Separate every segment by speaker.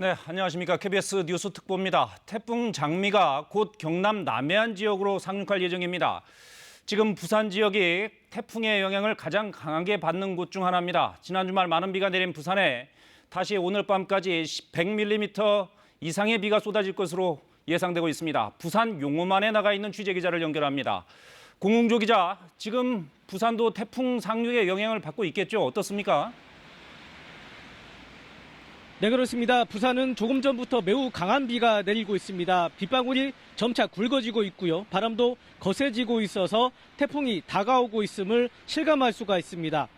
Speaker 1: 네, 안녕하십니까. KBS 뉴스 특보입니다. 태풍 장미가 곧 경남 남해안 지역으로 상륙할 예정입니다. 지금 부산 지역이 태풍의 영향을 가장 강하게 받는 곳 중 하나입니다. 지난 주말 많은 비가 내린 부산에 다시 오늘 밤까지 100mm 이상의 비가 쏟아질 것으로 예상되고 있습니다. 부산 용호만에 나가 있는 취재기자를 연결합니다. 공웅조 기자, 지금 부산도 태풍 상륙의 영향을 받고 있겠죠? 어떻습니까?
Speaker 2: 네, 그렇습니다. 부산은 조금 전부터 매우 강한 비가 내리고 있습니다. 빗방울이 점차 굵어지고 있고요. 바람도 거세지고 있어서 태풍이 다가오고 있음을 실감할 수가 있습니다.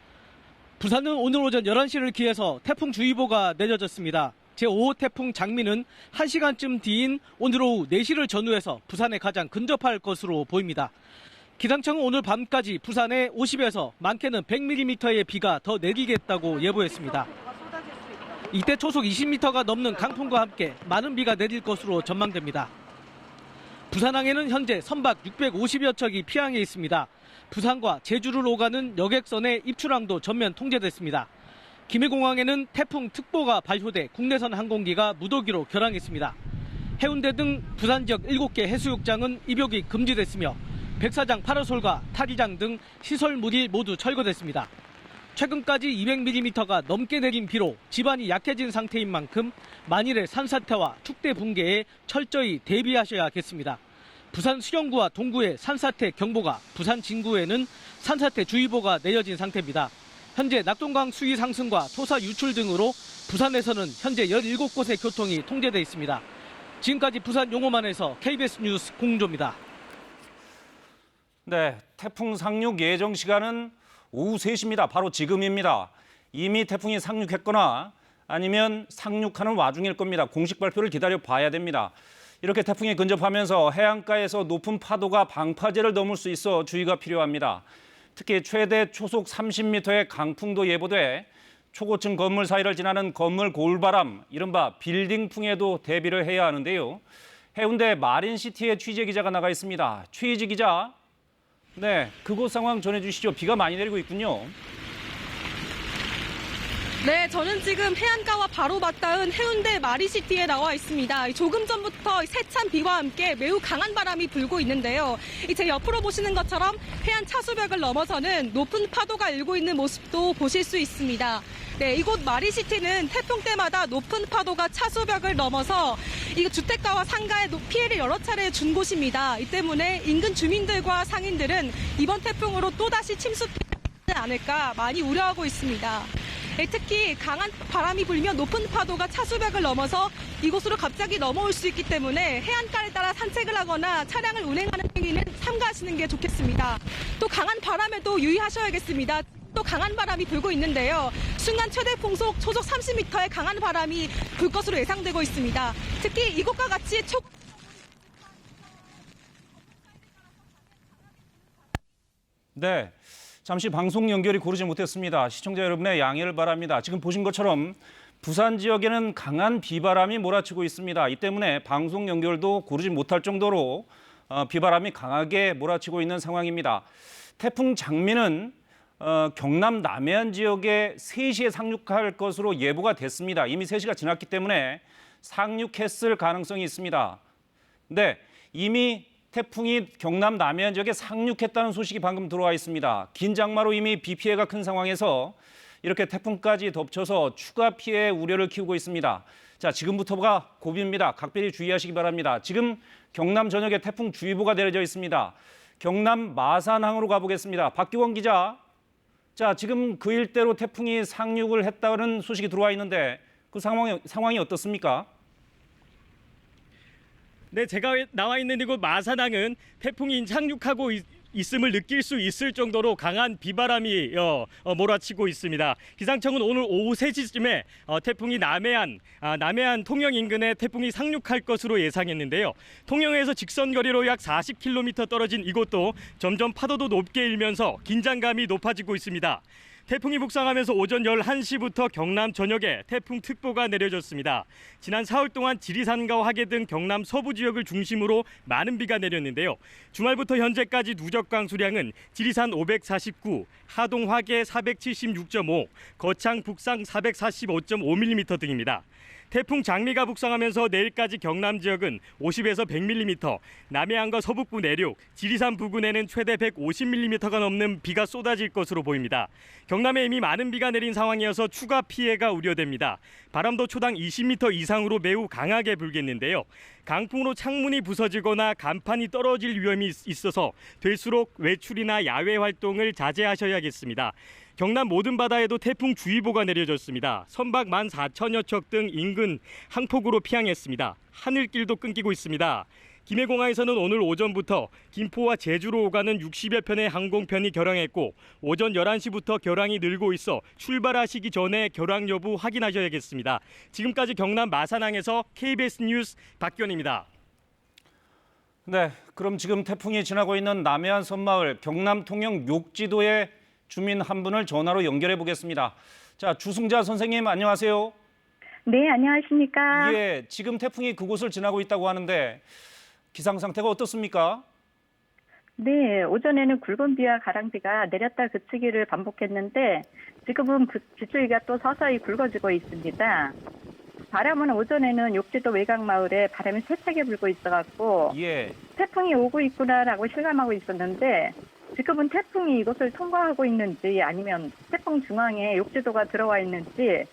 Speaker 2: 부산은 오늘 오전 11시를 기해서 태풍주의보가 내려졌습니다. 제5호 태풍 장미는 1시간쯤 뒤인 오늘 오후 4시를 전후해서 부산에 가장 근접할 것으로 보입니다. 기상청은 오늘 밤까지 부산에 50에서 많게는 100mm의 비가 더 내리겠다고 예보했습니다. 이때 초속 20m가 넘는 강풍과 함께 많은 비가 내릴 것으로 전망됩니다. 부산항에는 현재 선박 650여 척이 피항해 있습니다. 부산과 제주를 오가는 여객선의 입출항도 전면 통제됐습니다. 김해공항에는 태풍 특보가 발효돼 국내선 항공기가 무더기로 결항했습니다. 해운대 등 부산 지역 7개 해수욕장은 입역이 금지됐으며 백사장 파라솔과 타리장 등 시설물이 모두 철거됐습니다. 최근까지 200mm가 넘게 내린 비로 지반이 약해진 상태인 만큼 만일의 산사태와 축대 붕괴에 철저히 대비하셔야겠습니다. 부산 수령구와 동구에 산사태 경보가, 부산 진구에는 산사태 주의보가 내려진 상태입니다. 현재 낙동강 수위 상승과 토사 유출 등으로 부산에서는 현재 17곳의 교통이 통제돼 있습니다. 지금까지 부산 용호만에서 KBS 뉴스 공조입니다.
Speaker 1: 네, 태풍 상륙 예정 시간은 오후 3시입니다. 바로 지금입니다. 이미 태풍이 상륙했거나 아니면 상륙하는 와중일 겁니다. 공식 발표를 기다려 봐야 됩니다. 이렇게 태풍이 근접하면서 해안가에서 높은 파도가 방파제를 넘을 수 있어 주의가 필요합니다. 특히 최대 초속 30m의 강풍도 예보돼 초고층 건물 사이를 지나는 건물 고울바람, 이른바 빌딩풍에도 대비를 해야 하는데요. 해운대 마린시티에 취재기자가 나가 있습니다. 최희지 기자. 네, 그곳 상황 전해주시죠. 비가 많이 내리고 있군요.
Speaker 3: 네, 저는 지금 해안가와 바로 맞닿은 해운대 마린시티에 나와 있습니다. 조금 전부터 세찬 비와 함께 매우 강한 바람이 불고 있는데요. 제 옆으로 보시는 것처럼 해안 차수벽을 넘어서는 높은 파도가 일고 있는 모습도 보실 수 있습니다. 네, 이곳 마린시티는 태풍 때마다 높은 파도가 차수벽을 넘어서 이 주택가와 상가에 피해를 여러 차례 준 곳입니다. 이 때문에 인근 주민들과 상인들은 이번 태풍으로 또다시 침수되지 않을까 많이 우려하고 있습니다. 네, 특히 강한 바람이 불면 높은 파도가 차수벽을 넘어서 이곳으로 갑자기 넘어올 수 있기 때문에 해안가를 따라 산책을 하거나 차량을 운행하는 행위는 삼가하시는 게 좋겠습니다. 또 강한 바람에도 유의하셔야겠습니다. 또 강한 바람이 불고 있는데요. 순간 최대 풍속 초속 30m의 강한 바람이 불 것으로 예상되고 있습니다. 특히 이곳과 같이
Speaker 1: 네, 잠시 방송 연결이 고르지 못했습니다. 시청자 여러분의 양해를 바랍니다. 지금 보신 것처럼 부산 지역에는 강한 비바람이 몰아치고 있습니다. 이 때문에 방송 연결도 고르지 못할 정도로 비바람이 강하게 몰아치고 있는 상황입니다. 태풍 장미는 경남 남해안 지역에 3시에 상륙할 것으로 예보가 됐습니다. 이미 3시가 지났기 때문에 상륙했을 가능성이 있습니다. 네, 이미 태풍이 경남 남해안 지역에 상륙했다는 소식이 방금 들어와 있습니다. 긴 장마로 이미 비 피해가 큰 상황에서 이렇게 태풍까지 덮쳐서 추가 피해 우려를 키우고 있습니다. 자, 지금부터가 고비입니다. 각별히 주의하시기 바랍니다. 지금 경남 전역에 태풍주의보가 내려져 있습니다. 경남 마산항으로 가보겠습니다. 박기원 기자. 자, 지금 그 일대로 태풍이 상륙을 했다는 소식이 들어와 있는데 그 상황이 어떻습니까?
Speaker 2: 네, 제가 나와 있는 이곳 마산항은 태풍이 상륙하고 있음을 느낄 수 있을 정도로 강한 비바람이 몰아치고 있습니다. 기상청은 오늘 오후 3시쯤에 태풍이 남해안 통영 인근에 태풍이 상륙할 것으로 예상했는데요. 통영에서 직선거리로 약 40km 떨어진 이곳도 점점 파도도 높게 일면서 긴장감이 높아지고 있습니다. 태풍이 북상하면서 오전 11시부터 경남 전역에 태풍 특보가 내려졌습니다. 지난 사흘 동안 지리산과 화계 등 경남 서부 지역을 중심으로 많은 비가 내렸는데요. 주말부터 현재까지 누적 강수량은 지리산 549, 하동 화계 476.5, 거창 북상 445.5mm 등입니다.
Speaker 4: 태풍 장미가 북상하면서 내일까지 경남 지역은 50에서 100mm, 남해안과 서북부 내륙, 지리산 부근에는 최대 150mm가 넘는 비가 쏟아질 것으로 보입니다. 경남에 이미 많은 비가 내린 상황이어서 추가 피해가 우려됩니다. 바람도 초당 20m 이상으로 매우 강하게 불겠는데요. 강풍으로 창문이 부서지거나 간판이 떨어질 위험이 있어서 될수록 외출이나 야외 활동을 자제하셔야겠습니다. 경남 모든 바다에도 태풍 주의보가 내려졌습니다. 선박 14,000여 척 등 인근 항폭으로 피항했습니다. 하늘길도 끊기고 있습니다. 김해공항에서는 오늘 오전부터 김포와 제주로 오가는 60여 편의 항공편이 결항했고 오전 11시부터 결항이 늘고 있어 출발하시기 전에 결항 여부 확인하셔야겠습니다. 지금까지 경남 마산항에서 KBS 뉴스 박기원입니다.
Speaker 1: 네, 그럼 지금 태풍이 지나고 있는 남해안 섬마을 경남 통영 욕지도의 주민 한 분을 전화로 연결해 보겠습니다. 자, 주승자 선생님 안녕하세요.
Speaker 5: 네, 안녕하십니까.
Speaker 1: 예, 지금 태풍이 그곳을 지나고 있다고 하는데 기상 상태가 어떻습니까?
Speaker 5: 네, 오전에는 굵은 비와 가랑비가 내렸다 그치기를 반복했는데 지금은 빗줄기가 또 서서히 굵어지고 있습니다. 바람은 오전에는 욕지도 외곽마을에 바람이 세차게 불고 있어갖고
Speaker 1: 예,
Speaker 5: 태풍이 오고 있구나라고 실감하고 있었는데 지금은 태풍이 이곳을 통과하고 있는지 아니면 태풍 중앙에 욕지도가 들어와 있는지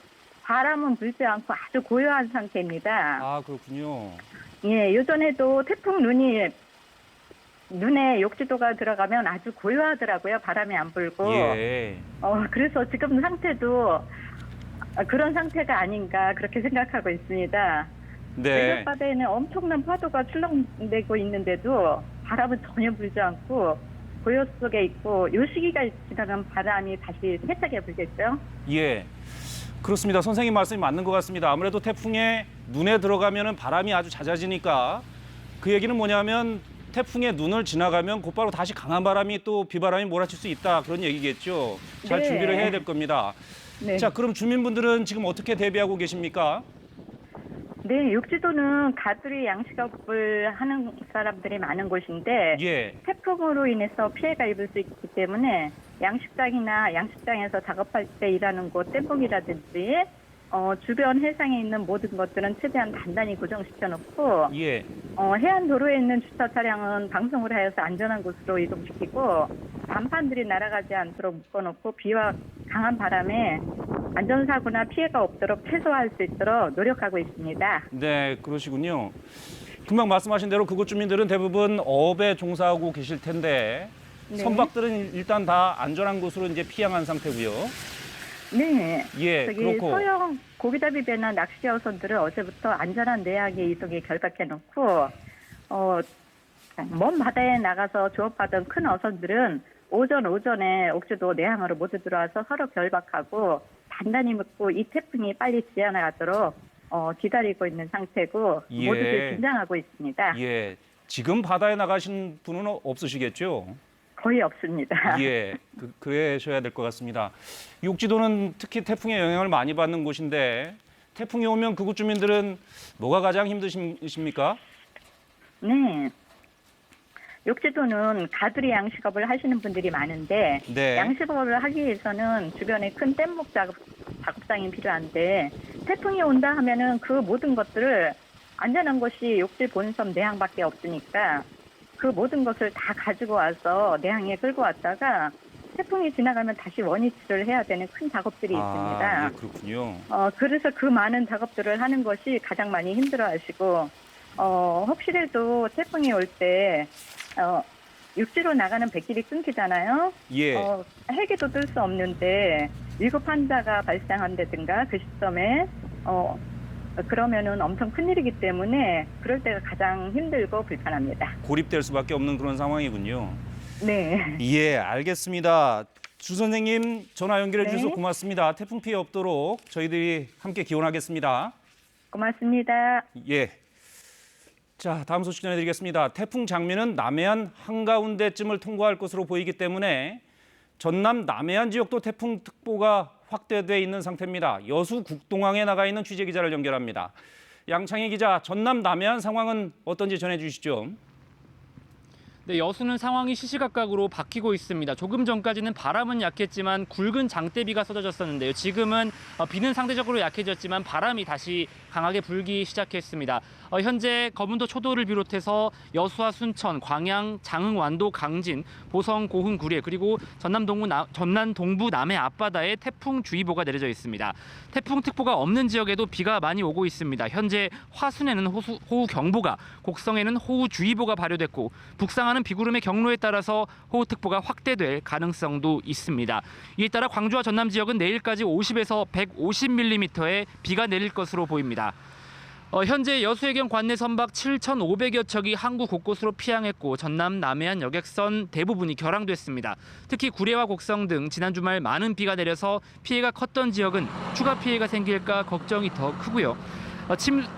Speaker 5: 바람은 불지 않고 아주 고요한 상태입니다.
Speaker 1: 아 그렇군요.
Speaker 5: 예, 요전에도 태풍 눈에 욕지도가 들어가면 아주 고요하더라고요. 바람이 안 불고.
Speaker 1: 예,
Speaker 5: 그래서 지금 상태도 그런 상태가 아닌가 그렇게 생각하고 있습니다.
Speaker 1: 네,
Speaker 5: 외곽바다에는 엄청난 파도가 출렁대고 있는데도 바람은 전혀 불지 않고 고요 속에 있고 요 시기가 지나면 바람이 다시 세차게 불겠죠.
Speaker 1: 예. 그렇습니다. 선생님 말씀이 맞는 것 같습니다. 아무래도 태풍에 눈에 들어가면은 바람이 아주 잦아지니까 그 얘기는 뭐냐면 태풍의 눈을 지나가면 곧바로 다시 강한 바람이 또 비바람이 몰아칠 수 있다 그런 얘기겠죠. 잘
Speaker 5: 네.
Speaker 1: 준비를 해야 될 겁니다.
Speaker 5: 네.
Speaker 1: 자, 그럼 주민분들은 지금 어떻게 대비하고 계십니까?
Speaker 5: 네, 욕지도는 가두리 양식업을 하는 사람들이 많은 곳인데
Speaker 1: 예,
Speaker 5: 태풍으로 인해서 피해가 입을 수 있기 때문에 양식장이나 양식장에서 작업할 때 일하는 곳 땜목이라든지 주변 해상에 있는 모든 것들은 최대한 단단히 고정시켜 놓고
Speaker 1: 예,
Speaker 5: 해안 도로에 있는 주차 차량은 방송을 하여서 안전한 곳으로 이동시키고 간판들이 날아가지 않도록 묶어놓고 비와 강한 바람에 안전사고나 피해가 없도록 최소화할 수 있도록 노력하고 있습니다.
Speaker 1: 네, 그러시군요. 금방 말씀하신 대로 그곳 주민들은 대부분 어업에 종사하고 계실 텐데
Speaker 5: 네.
Speaker 1: 선박들은 일단 다 안전한 곳으로 이제 피항한 상태고요.
Speaker 5: 네.
Speaker 1: 예,
Speaker 5: 저기
Speaker 1: 그렇고
Speaker 5: 소형 고기잡이 배나 낚시 어선들은 어제부터 안전한 내항에 이동에 결박해놓고 먼 바다에 나가서 조업하던 큰 어선들은 오전에 옥지도 내항으로 모두 들어와서 서로 결박하고 단단히 묶고 이 태풍이 빨리 지나가도록 기다리고 있는 상태고
Speaker 1: 예.
Speaker 5: 모두들 긴장하고 있습니다.
Speaker 1: 예, 지금 바다에 나가신 분은 없으시겠죠?
Speaker 5: 거의 없습니다.
Speaker 1: 예, 그러셔야 될 것 같습니다. 욕지도는 특히 태풍의 영향을 많이 받는 곳인데 태풍이 오면 그곳 주민들은 뭐가 가장 힘드십니까?
Speaker 5: 네. 욕지도는 가두리 양식업을 하시는 분들이 많은데
Speaker 1: 네.
Speaker 5: 양식업을 하기 위해서는 주변에 큰 뗏목 작업장이 필요한데 태풍이 온다 하면은 그 모든 것들을 안전한 곳이 욕지 본섬 내항밖에 없으니까 그 모든 것을 다 가지고 와서 내항에 끌고 왔다가 태풍이 지나가면 다시 원위치를 해야 되는 큰 작업들이 있습니다.
Speaker 1: 예, 그렇군요.
Speaker 5: 그래서 그 많은 작업들을 하는 것이 가장 많이 힘들어하시고 혹시라도 태풍이 올 때 육지로 나가는 백길이 끊기잖아요.
Speaker 1: 예,
Speaker 5: 헬기도 뜰 수 없는데 위급 환자가 발생한다든가 그 시점에 그러면은 엄청 큰일이기 때문에 그럴 때가 가장 힘들고 불편합니다.
Speaker 1: 고립될 수밖에 없는 그런 상황이군요.
Speaker 5: 네.
Speaker 1: 예, 알겠습니다. 주 선생님 전화 연결해 주셔서
Speaker 5: 네.
Speaker 1: 고맙습니다. 태풍 피해 없도록 저희들이 함께 기원하겠습니다.
Speaker 5: 고맙습니다.
Speaker 1: 예. 자, 다음 소식 전해드리겠습니다. 태풍 장미는 남해안 한가운데쯤을 통과할 것으로 보이기 때문에 전남 남해안 지역도 태풍특보가 확대돼 있는 상태입니다. 여수 국동항에 나가 있는 취재 기자를 연결합니다. 양창희 기자, 전남 남해안 상황은 어떤지 전해주시죠.
Speaker 6: 네, 여수는 상황이 시시각각으로 바뀌고 있습니다. 조금 전까지는 바람은 약했지만 굵은 장대비가 쏟아졌었는데요. 지금은 비는 상대적으로 약해졌지만 바람이 다시 강하게 불기 시작했습니다. 현재 거문도 초도를 비롯해서 여수와 순천, 광양, 장흥, 완도, 강진, 보성, 고흥, 구례 그리고 전남 동부 남해 앞바다에 태풍주의보가 내려져 있습니다. 태풍특보가 없는 지역에도 비가 많이 오고 있습니다. 현재 화순에는 호우경보가, 곡성에는 호우주의보가 발효됐고 북상하는 비구름의 경로에 따라서 호우특보가 확대될 가능성도 있습니다. 이에 따라 광주와 전남 지역은 내일까지 50에서 150mm의 비가 내릴 것으로 보입니다. 현재 여수해경 관내 선박 7,500여 척이 항구 곳곳으로 피항했고 전남 남해안 여객선 대부분이 결항됐습니다. 특히 구례와 곡성 등 지난 주말 많은 비가 내려서 피해가 컸던 지역은 추가 피해가 생길까 걱정이 더 크고요.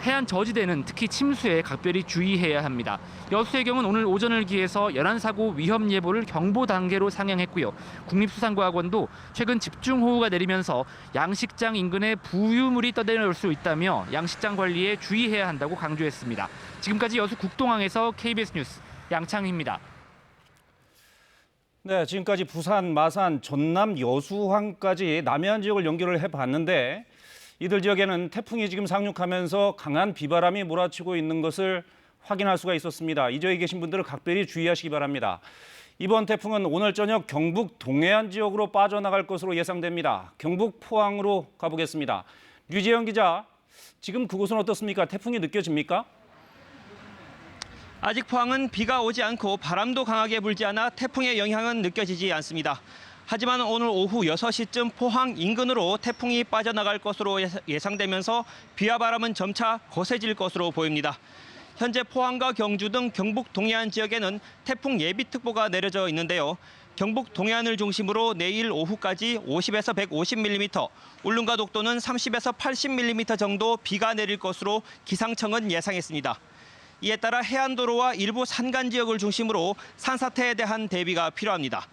Speaker 6: 해안 저지대는 특히 침수에 각별히 주의해야 합니다. 여수해경은 오늘 오전을 기해서 연안사고 위험 예보를 경보 단계로 상향했고요. 국립수산과학원도 최근 집중호우가 내리면서 양식장 인근에 부유물이 떠내려올 수 있다며 양식장 관리에 주의해야 한다고 강조했습니다. 지금까지 여수 국동항에서 KBS 뉴스 양창희입니다.
Speaker 1: 네, 지금까지 부산, 마산, 전남, 여수항까지 남해안 지역을 연결을 해봤는데 이들 지역에는 태풍이 지금 상륙하면서 강한 비바람이 몰아치고 있는 것을 확인할 수가 있었습니다. 이 지역에 계신 분들은 각별히 주의하시기 바랍니다. 이번 태풍은 오늘 저녁 경북 동해안 지역으로 빠져나갈 것으로 예상됩니다. 경북 포항으로 가보겠습니다. 류재영 기자, 지금 그곳은 어떻습니까? 태풍이 느껴집니까?
Speaker 7: 아직 포항은 비가 오지 않고 바람도 강하게 불지 않아 태풍의 영향은 느껴지지 않습니다. 하지만 오늘 오후 6시쯤 포항 인근으로 태풍이 빠져나갈 것으로 예상되면서 비와 바람은 점차 거세질 것으로 보입니다. 현재 포항과 경주 등 경북 동해안 지역에는 태풍 예비특보가 내려져 있는데요. 경북 동해안을 중심으로 내일 오후까지 50에서 150mm, 울릉과 독도는 30에서 80mm 정도 비가 내릴 것으로 기상청은 예상했습니다. 이에 따라 해안도로와 일부 산간 지역을 중심으로 산사태에 대한 대비가 필요합니다.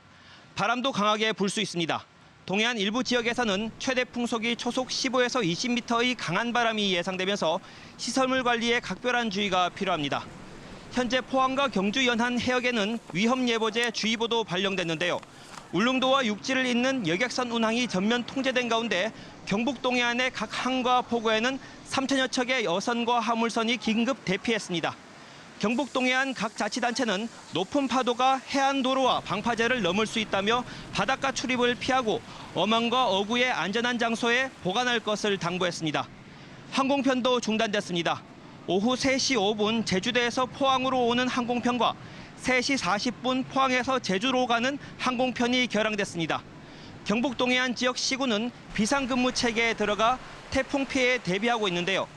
Speaker 7: 바람도 강하게 불 수 있습니다. 동해안 일부 지역에서는 최대 풍속이 초속 15에서 20m의 강한 바람이 예상되면서 시설물 관리에 각별한 주의가 필요합니다. 현재 포항과 경주 연안 해역에는 위험예보제 주의보도 발령됐는데요. 울릉도와 육지를 잇는 여객선 운항이 전면 통제된 가운데 경북 동해안의 각 항과 포구에는 3천여 척의 여선과 화물선이 긴급 대피했습니다. 경북 동해안 각 자치단체는 높은 파도가 해안도로와 방파제를 넘을 수 있다며 바닷가 출입을 피하고 어망과 어구의 안전한 장소에 보관할 것을 당부했습니다. 항공편도 중단됐습니다. 오후 3시 5분 제주도에서 포항으로 오는 항공편과 3시 40분 포항에서 제주로 가는 항공편이 결항됐습니다. 경북 동해안 지역 시군은 비상근무 체계에 들어가 태풍 피해에 대비하고 있는데요.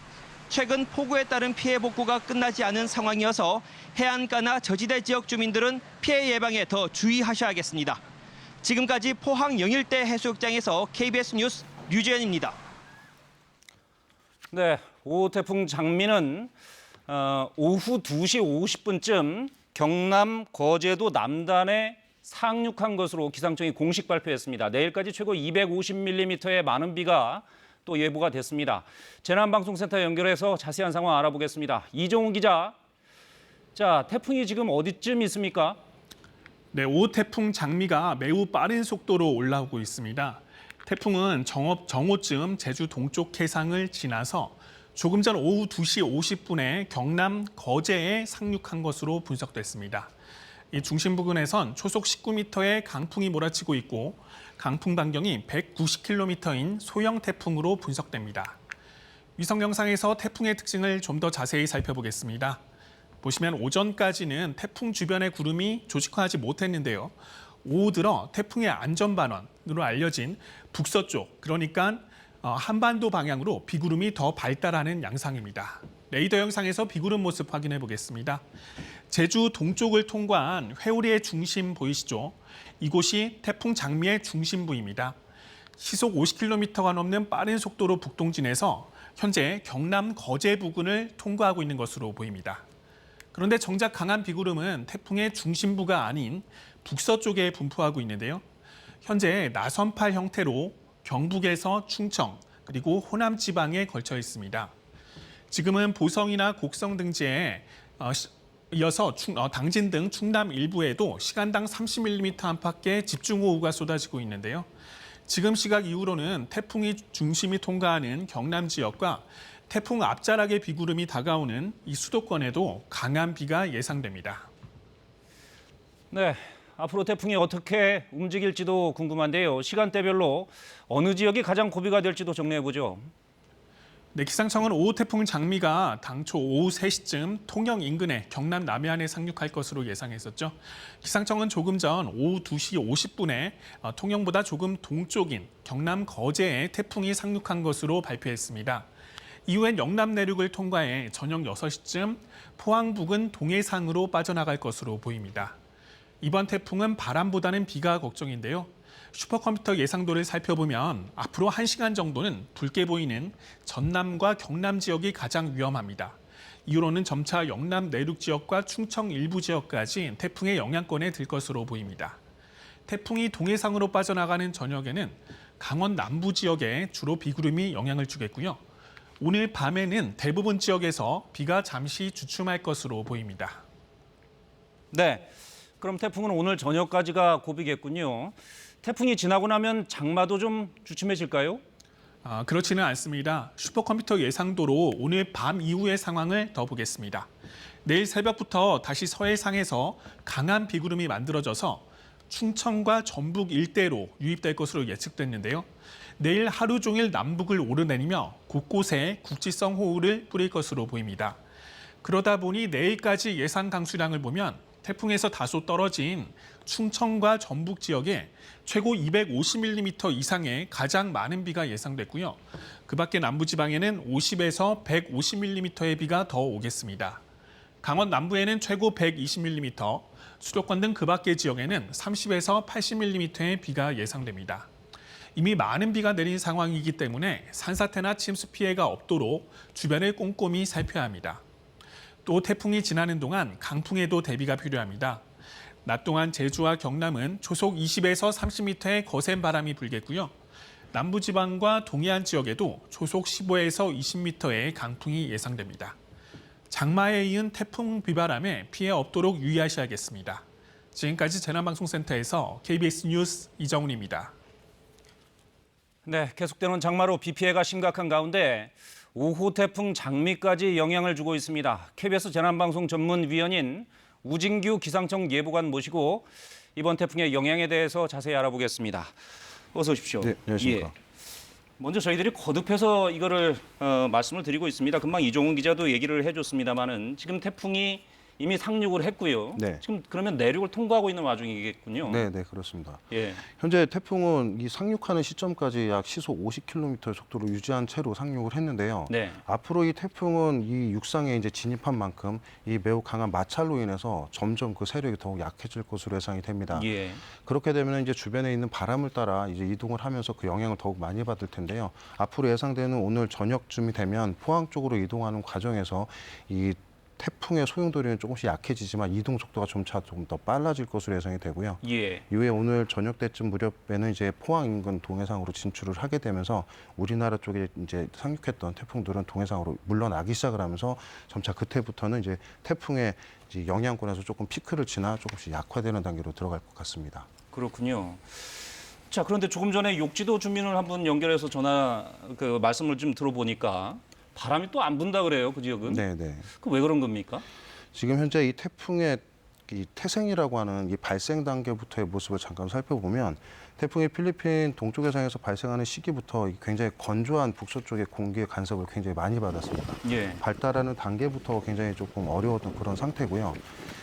Speaker 7: 최근 폭우에 따른 피해 복구가 끝나지 않은 상황이어서 해안가나 저지대 지역 주민들은 피해 예방에 더 주의하셔야겠습니다. 지금까지 포항 영일대 해수욕장에서 KBS 뉴스 류재현입니다.
Speaker 1: 네, 5호 태풍 장미는 오후 2시 50분쯤 경남 거제도 남단에 상륙한 것으로 기상청이 공식 발표했습니다. 내일까지 최고 250mm의 많은 비가 또 예보가 됐습니다. 재난방송센터 연결해서 자세한 상황 알아보겠습니다. 이종훈 기자, 자, 태풍이 지금 어디쯤 있습니까?
Speaker 8: 네, 5호 태풍 장미가 매우 빠른 속도로 올라오고 있습니다. 태풍은 정오쯤 제주 동쪽 해상을 지나서 조금 전 오후 2시 50분에 경남 거제에 상륙한 것으로 분석됐습니다. 이 중심 부근에선 초속 19m의 강풍이 몰아치고 있고 강풍 반경이 190km인 소형 태풍으로 분석됩니다. 위성 영상에서 태풍의 특징을 좀 더 자세히 살펴보겠습니다. 보시면 오전까지는 태풍 주변의 구름이 조직화하지 못했는데요. 오후 들어 태풍의 안전반원으로 알려진 북서쪽, 그러니까 한반도 방향으로 비구름이 더 발달하는 양상입니다. 레이더 영상에서 비구름 모습 확인해 보겠습니다. 제주 동쪽을 통과한 회오리의 중심 보이시죠? 이곳이 태풍 장미의 중심부입니다. 시속 50km가 넘는 빠른 속도로 북동진해서 현재 경남 거제 부근을 통과하고 있는 것으로 보입니다. 그런데 정작 강한 비구름은 태풍의 중심부가 아닌 북서쪽에 분포하고 있는데요. 현재 나선팔 형태로 경북에서 충청 그리고 호남 지방에 걸쳐 있습니다. 지금은 보성이나 곡성 등지에 이어서 당진 등 충남 일부에도 시간당 30mm 안팎의 집중호우가 쏟아지고 있는데요. 지금 시각 이후로는 태풍이 중심이 통과하는 경남 지역과 태풍 앞자락의 비구름이 다가오는 이 수도권에도 강한 비가 예상됩니다.
Speaker 1: 네, 앞으로 태풍이 어떻게 움직일지도 궁금한데요. 시간대별로 어느 지역이 가장 고비가 될지도 정리해보죠.
Speaker 8: 네, 기상청은 5호 태풍 장미가 당초 오후 3시쯤 통영 인근의 경남 남해안에 상륙할 것으로 예상했었죠. 기상청은 조금 전 오후 2시 50분에 통영보다 조금 동쪽인 경남 거제에 태풍이 상륙한 것으로 발표했습니다. 이후엔 영남 내륙을 통과해 저녁 6시쯤 포항 부근 동해상으로 빠져나갈 것으로 보입니다. 이번 태풍은 바람보다는 비가 걱정인데요. 슈퍼컴퓨터 예상도를 살펴보면 앞으로 1시간 정도는 붉게 보이는 전남과 경남 지역이 가장 위험합니다. 이후로는 점차 영남 내륙 지역과 충청 일부 지역까지 태풍의 영향권에 들 것으로 보입니다. 태풍이 동해상으로 빠져나가는 저녁에는 강원 남부 지역에 주로 비구름이 영향을 주겠고요. 오늘 밤에는 대부분 지역에서 비가 잠시 주춤할 것으로 보입니다.
Speaker 1: 네, 그럼 태풍은 오늘 저녁까지가 고비겠군요. 태풍이 지나고 나면 장마도 좀 주춤해질까요?
Speaker 8: 그렇지는 않습니다. 슈퍼컴퓨터 예상도로 오늘 밤 이후의 상황을 더 보겠습니다. 내일 새벽부터 다시 서해상에서 강한 비구름이 만들어져서 충청과 전북 일대로 유입될 것으로 예측됐는데요. 내일 하루 종일 남북을 오르내리며 곳곳에 국지성 호우를 뿌릴 것으로 보입니다. 그러다 보니 내일까지 예상 강수량을 보면 태풍에서 다소 떨어진 충청과 전북 지역에 최고 250mm 이상의 가장 많은 비가 예상됐고요. 그 밖에 남부지방에는 50에서 150mm의 비가 더 오겠습니다. 강원 남부에는 최고 120mm, 수도권 등 그 밖의 지역에는 30에서 80mm의 비가 예상됩니다. 이미 많은 비가 내린 상황이기 때문에 산사태나 침수 피해가 없도록 주변을 꼼꼼히 살펴야 합니다. 또 태풍이 지나는 동안 강풍에도 대비가 필요합니다. 낮 동안 제주와 경남은 초속 20에서 30m의 거센 바람이 불겠고요. 남부지방과 동해안 지역에도 초속 15에서 20m의 강풍이 예상됩니다. 장마에 이은 태풍 비바람에 피해 없도록 유의하셔야겠습니다. 지금까지 재난방송센터에서 KBS 뉴스 이정훈입니다.
Speaker 1: 네, 계속되는 장마로 비 피해가 심각한 가운데 5호 태풍 장미까지 영향을 주고 있습니다. KBS 재난방송 전문위원인 우진규 기상청 예보관 모시고 이번 태풍의 영향에 대해서 자세히 알아보겠습니다. 어서 오십시오.
Speaker 9: 네, 안녕하십니까.
Speaker 1: 먼저 저희들이 거듭해서 이거를 말씀을 드리고 있습니다. 금방 이종훈 기자도 얘기를 해줬습니다만은 지금 태풍이 이미 상륙을 했고요.
Speaker 9: 네.
Speaker 1: 지금 그러면 내륙을 통과하고 있는 와중이겠군요.
Speaker 9: 네, 그렇습니다.
Speaker 1: 예.
Speaker 9: 현재 태풍은 이 상륙하는 시점까지 약 시속 50km의 속도로 유지한 채로 상륙을 했는데요.
Speaker 1: 네.
Speaker 9: 앞으로 이 태풍은 이 육상에 이제 진입한 만큼 이 매우 강한 마찰로 인해서 점점 그 세력이 더욱 약해질 것으로 예상이 됩니다.
Speaker 1: 예.
Speaker 9: 그렇게 되면 이제 주변에 있는 바람을 따라 이제 이동을 하면서 그 영향을 더욱 많이 받을 텐데요. 앞으로 예상되는 오늘 저녁쯤이 되면 포항 쪽으로 이동하는 과정에서 이 태풍의 소용돌이는 조금씩 약해지지만 이동 속도가 점차 좀 더 빨라질 것으로 예상이 되고요.
Speaker 1: 예.
Speaker 9: 이후에 오늘 저녁 때쯤 무렵에는 이제 포항 인근 동해상으로 진출을 하게 되면서 우리나라 쪽에 이제 상륙했던 태풍들은 동해상으로 물러나기 시작을 하면서 점차 그때부터는 이제 태풍의 이제 영향권에서 조금 피크를 지나 조금씩 약화되는 단계로 들어갈 것 같습니다.
Speaker 1: 그렇군요. 자, 그런데 조금 전에 욕지도 주민을 한분 연결해서 전화 말씀을 좀 들어보니까 바람이 또 안 분다 그래요, 그 지역은?
Speaker 9: 네.
Speaker 1: 그 왜 그런 겁니까?
Speaker 9: 지금 현재 이 태풍의 이 태생이라고 하는 이 발생 단계부터의 모습을 잠깐 살펴보면 태풍이 필리핀 동쪽 해상에서 발생하는 시기부터 굉장히 건조한 북서쪽의 공기의 간섭을 굉장히 많이 받았습니다.
Speaker 1: 예.
Speaker 9: 발달하는 단계부터 굉장히 조금 어려웠던 그런 상태고요.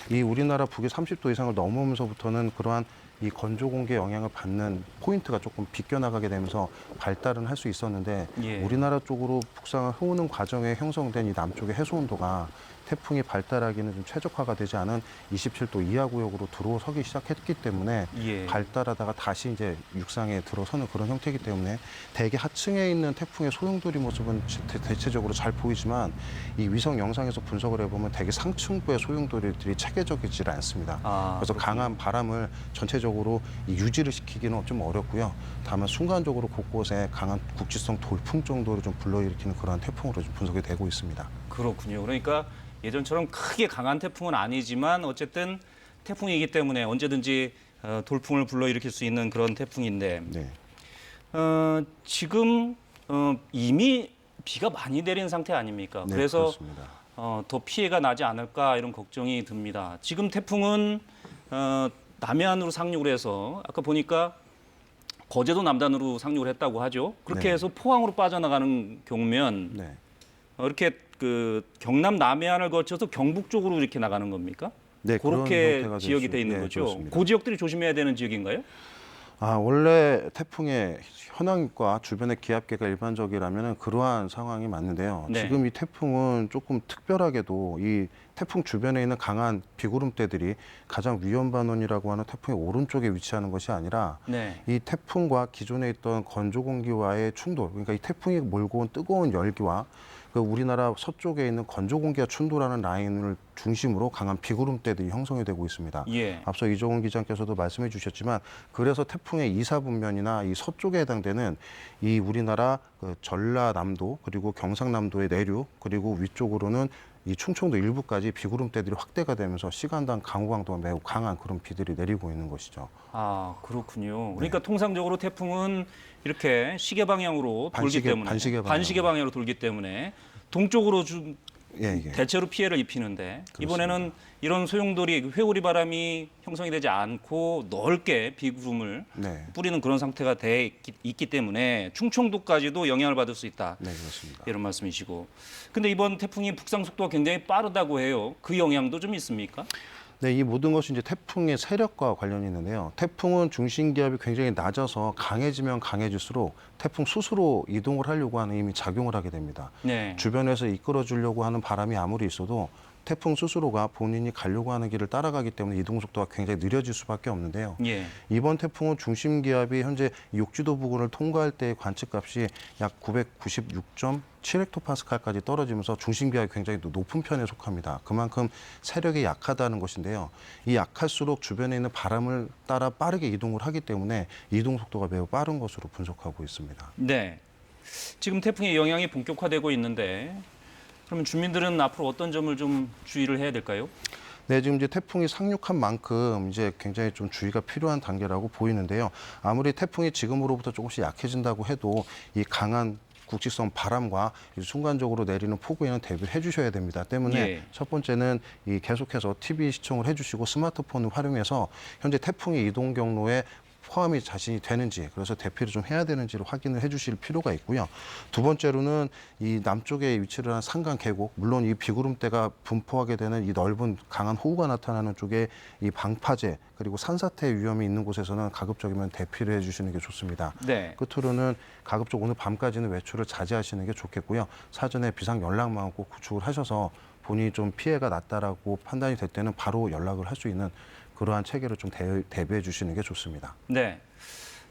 Speaker 9: 이 우리나라 북위 30도 이상을 넘으면서부터는 그러한 이 건조 공기의 영향을 받는 포인트가 조금 비껴나가게 되면서 발달은 할 수 있었는데
Speaker 1: 예.
Speaker 9: 우리나라 쪽으로 북상을 해오는 과정에 형성된 이 남쪽의 해수 온도가 태풍이 발달하기는 좀 최적화가 되지 않은 27도 이하 구역으로 들어서기 시작했기 때문에
Speaker 1: 예.
Speaker 9: 발달하다가 다시 이제 육상에 들어서는 그런 형태이기 때문에 대개 하층에 있는 태풍의 소용돌이 모습은 대체적으로 잘 보이지만 이 위성 영상에서 분석을 해보면 대개 상층부의 소용돌이들이 체계적이지 않습니다. 그래서 강한 바람을 전체적으로 유지를 시키기는 좀 어렵고요. 다만 순간적으로 곳곳에 강한 국지성 돌풍 정도를 좀 불러일으키는 그런 태풍으로 좀 분석이 되고 있습니다.
Speaker 1: 그렇군요. 그러니까 예전처럼 크게 강한 태풍은 아니지만 어쨌든 태풍이기 때문에 언제든지 돌풍을 불러일으킬 수 있는 그런 태풍인데
Speaker 9: 네.
Speaker 1: 지금 이미 비가 많이 내린 상태 아닙니까?
Speaker 9: 네,
Speaker 1: 그래서
Speaker 9: 그렇습니다.
Speaker 1: 더 피해가 나지 않을까 이런 걱정이 듭니다. 지금 태풍은 남해안으로 상륙을 해서 아까 보니까 거제도 남단으로 상륙을 했다고 하죠. 그렇게
Speaker 9: 네.
Speaker 1: 해서 포항으로 빠져나가는 경우면
Speaker 9: 네.
Speaker 1: 이렇게 그 경남 남해안을 거쳐서 경북 쪽으로 이렇게 나가는 겁니까?
Speaker 9: 네, 그런
Speaker 1: 그렇게
Speaker 9: 형태가 될
Speaker 1: 지역이
Speaker 9: 수-
Speaker 1: 돼 있는
Speaker 9: 네,
Speaker 1: 거죠.
Speaker 9: 그렇습니다.
Speaker 1: 그 지역들이 조심해야 되는 지역인가요?
Speaker 9: 원래 태풍의 현황과 주변의 기압계가 일반적이라면 그러한 상황이 맞는데요.
Speaker 1: 네.
Speaker 9: 지금 이 태풍은 조금 특별하게도 이 태풍 주변에 있는 강한 비구름대들이 가장 위험반원이라고 하는 태풍의 오른쪽에 위치하는 것이 아니라
Speaker 1: 네.
Speaker 9: 이 태풍과 기존에 있던 건조 공기와의 충돌, 그러니까 이 태풍이 몰고 온 뜨거운 열기와 그 우리나라 서쪽에 있는 건조 공기가 충돌하는 라인을 중심으로 강한 비구름대들이 형성이 되고 있습니다.
Speaker 1: 예.
Speaker 9: 앞서 이종훈 기자께서도 말씀해 주셨지만 그래서 태풍의 이사분면이나 이 서쪽에 해당되는 이 우리나라 그 전라남도 그리고 경상남도의 내륙 그리고 위쪽으로는 이 충청도 일부까지 비구름대들이 확대가 되면서 시간당 강우 강도가 매우 강한 그런 비들이 내리고 있는 것이죠.
Speaker 1: 아, 그렇군요.
Speaker 9: 네.
Speaker 1: 그러니까 통상적으로 태풍은 이렇게 시계 방향으로 돌기 때문에
Speaker 9: 반시계
Speaker 1: 방향으로 돌기 때문에 동쪽으로 좀
Speaker 9: 예.
Speaker 1: 대체로 피해를 입히는데
Speaker 9: 그렇습니다.
Speaker 1: 이번에는 이런 소용돌이 회오리 바람이 형성이 되지 않고 넓게 비구름을
Speaker 9: 네.
Speaker 1: 뿌리는 그런 상태가 있기 때문에 충청도까지도 영향을 받을 수 있다.
Speaker 9: 네, 그렇습니다.
Speaker 1: 이런 말씀이시고. 근데 이번 태풍이 북상 속도가 굉장히 빠르다고 해요. 그 영향도 좀 있습니까?
Speaker 9: 네, 이 모든 것이 이제 태풍의 세력과 관련이 있는데요. 태풍은 중심 기압이 굉장히 낮아서 강해지면 강해질수록 태풍 스스로 이동을 하려고 하는 이미 작용을 하게 됩니다.
Speaker 1: 네.
Speaker 9: 주변에서 이끌어 주려고 하는 바람이 아무리 있어도 태풍 스스로가 본인이 가려고 하는 길을 따라가기 때문에 이동 속도가 굉장히 느려질 수밖에 없는데요.
Speaker 1: 예.
Speaker 9: 이번 태풍은 중심 기압이 현재 육지도 부근을 통과할 때의 관측값이 약 996.7헥토파스칼까지 떨어지면서 중심 기압이 굉장히 높은 편에 속합니다. 그만큼 세력이 약하다는 것인데요. 이 약할수록 주변에 있는 바람을 따라 빠르게 이동을 하기 때문에 이동 속도가 매우 빠른 것으로 분석하고 있습니다.
Speaker 1: 네. 지금 태풍의 영향이 본격화되고 있는데 그러면 주민들은 앞으로 어떤 점을 좀 주의를 해야 될까요?
Speaker 9: 네, 지금 이제 태풍이 상륙한 만큼 이제 굉장히 좀 주의가 필요한 단계라고 보이는데요. 아무리 태풍이 지금으로부터 조금씩 약해진다고 해도 이 강한 국지성 바람과 순간적으로 내리는 폭우에는 대비를 해주셔야 됩니다. 때문에
Speaker 1: 예.
Speaker 9: 첫 번째는 이 계속해서 TV 시청을 해주시고 스마트폰을 활용해서 현재 태풍의 이동 경로에 포함이 자신이 되는지 그래서 대피를 좀 해야 되는지를 확인을 해주실 필요가 있고요. 두 번째로는 이 남쪽에 위치를 한 산간 계곡 물론 이 비구름대가 분포하게 되는 이 넓은 강한 호우가 나타나는 쪽에 이 방파제 그리고 산사태 위험이 있는 곳에서는 가급적이면 대피를 해주시는 게 좋습니다.
Speaker 1: 네.
Speaker 9: 끝으로는 가급적 오늘 밤까지는 외출을 자제하시는 게 좋겠고요. 사전에 비상 연락망을 꼭 구축을 하셔서 본인이 좀 피해가 났다라고 판단이 될 때는 바로 연락을 할 수 있는 그러한 체계를 좀 대비해 주시는 게 좋습니다.
Speaker 1: 네.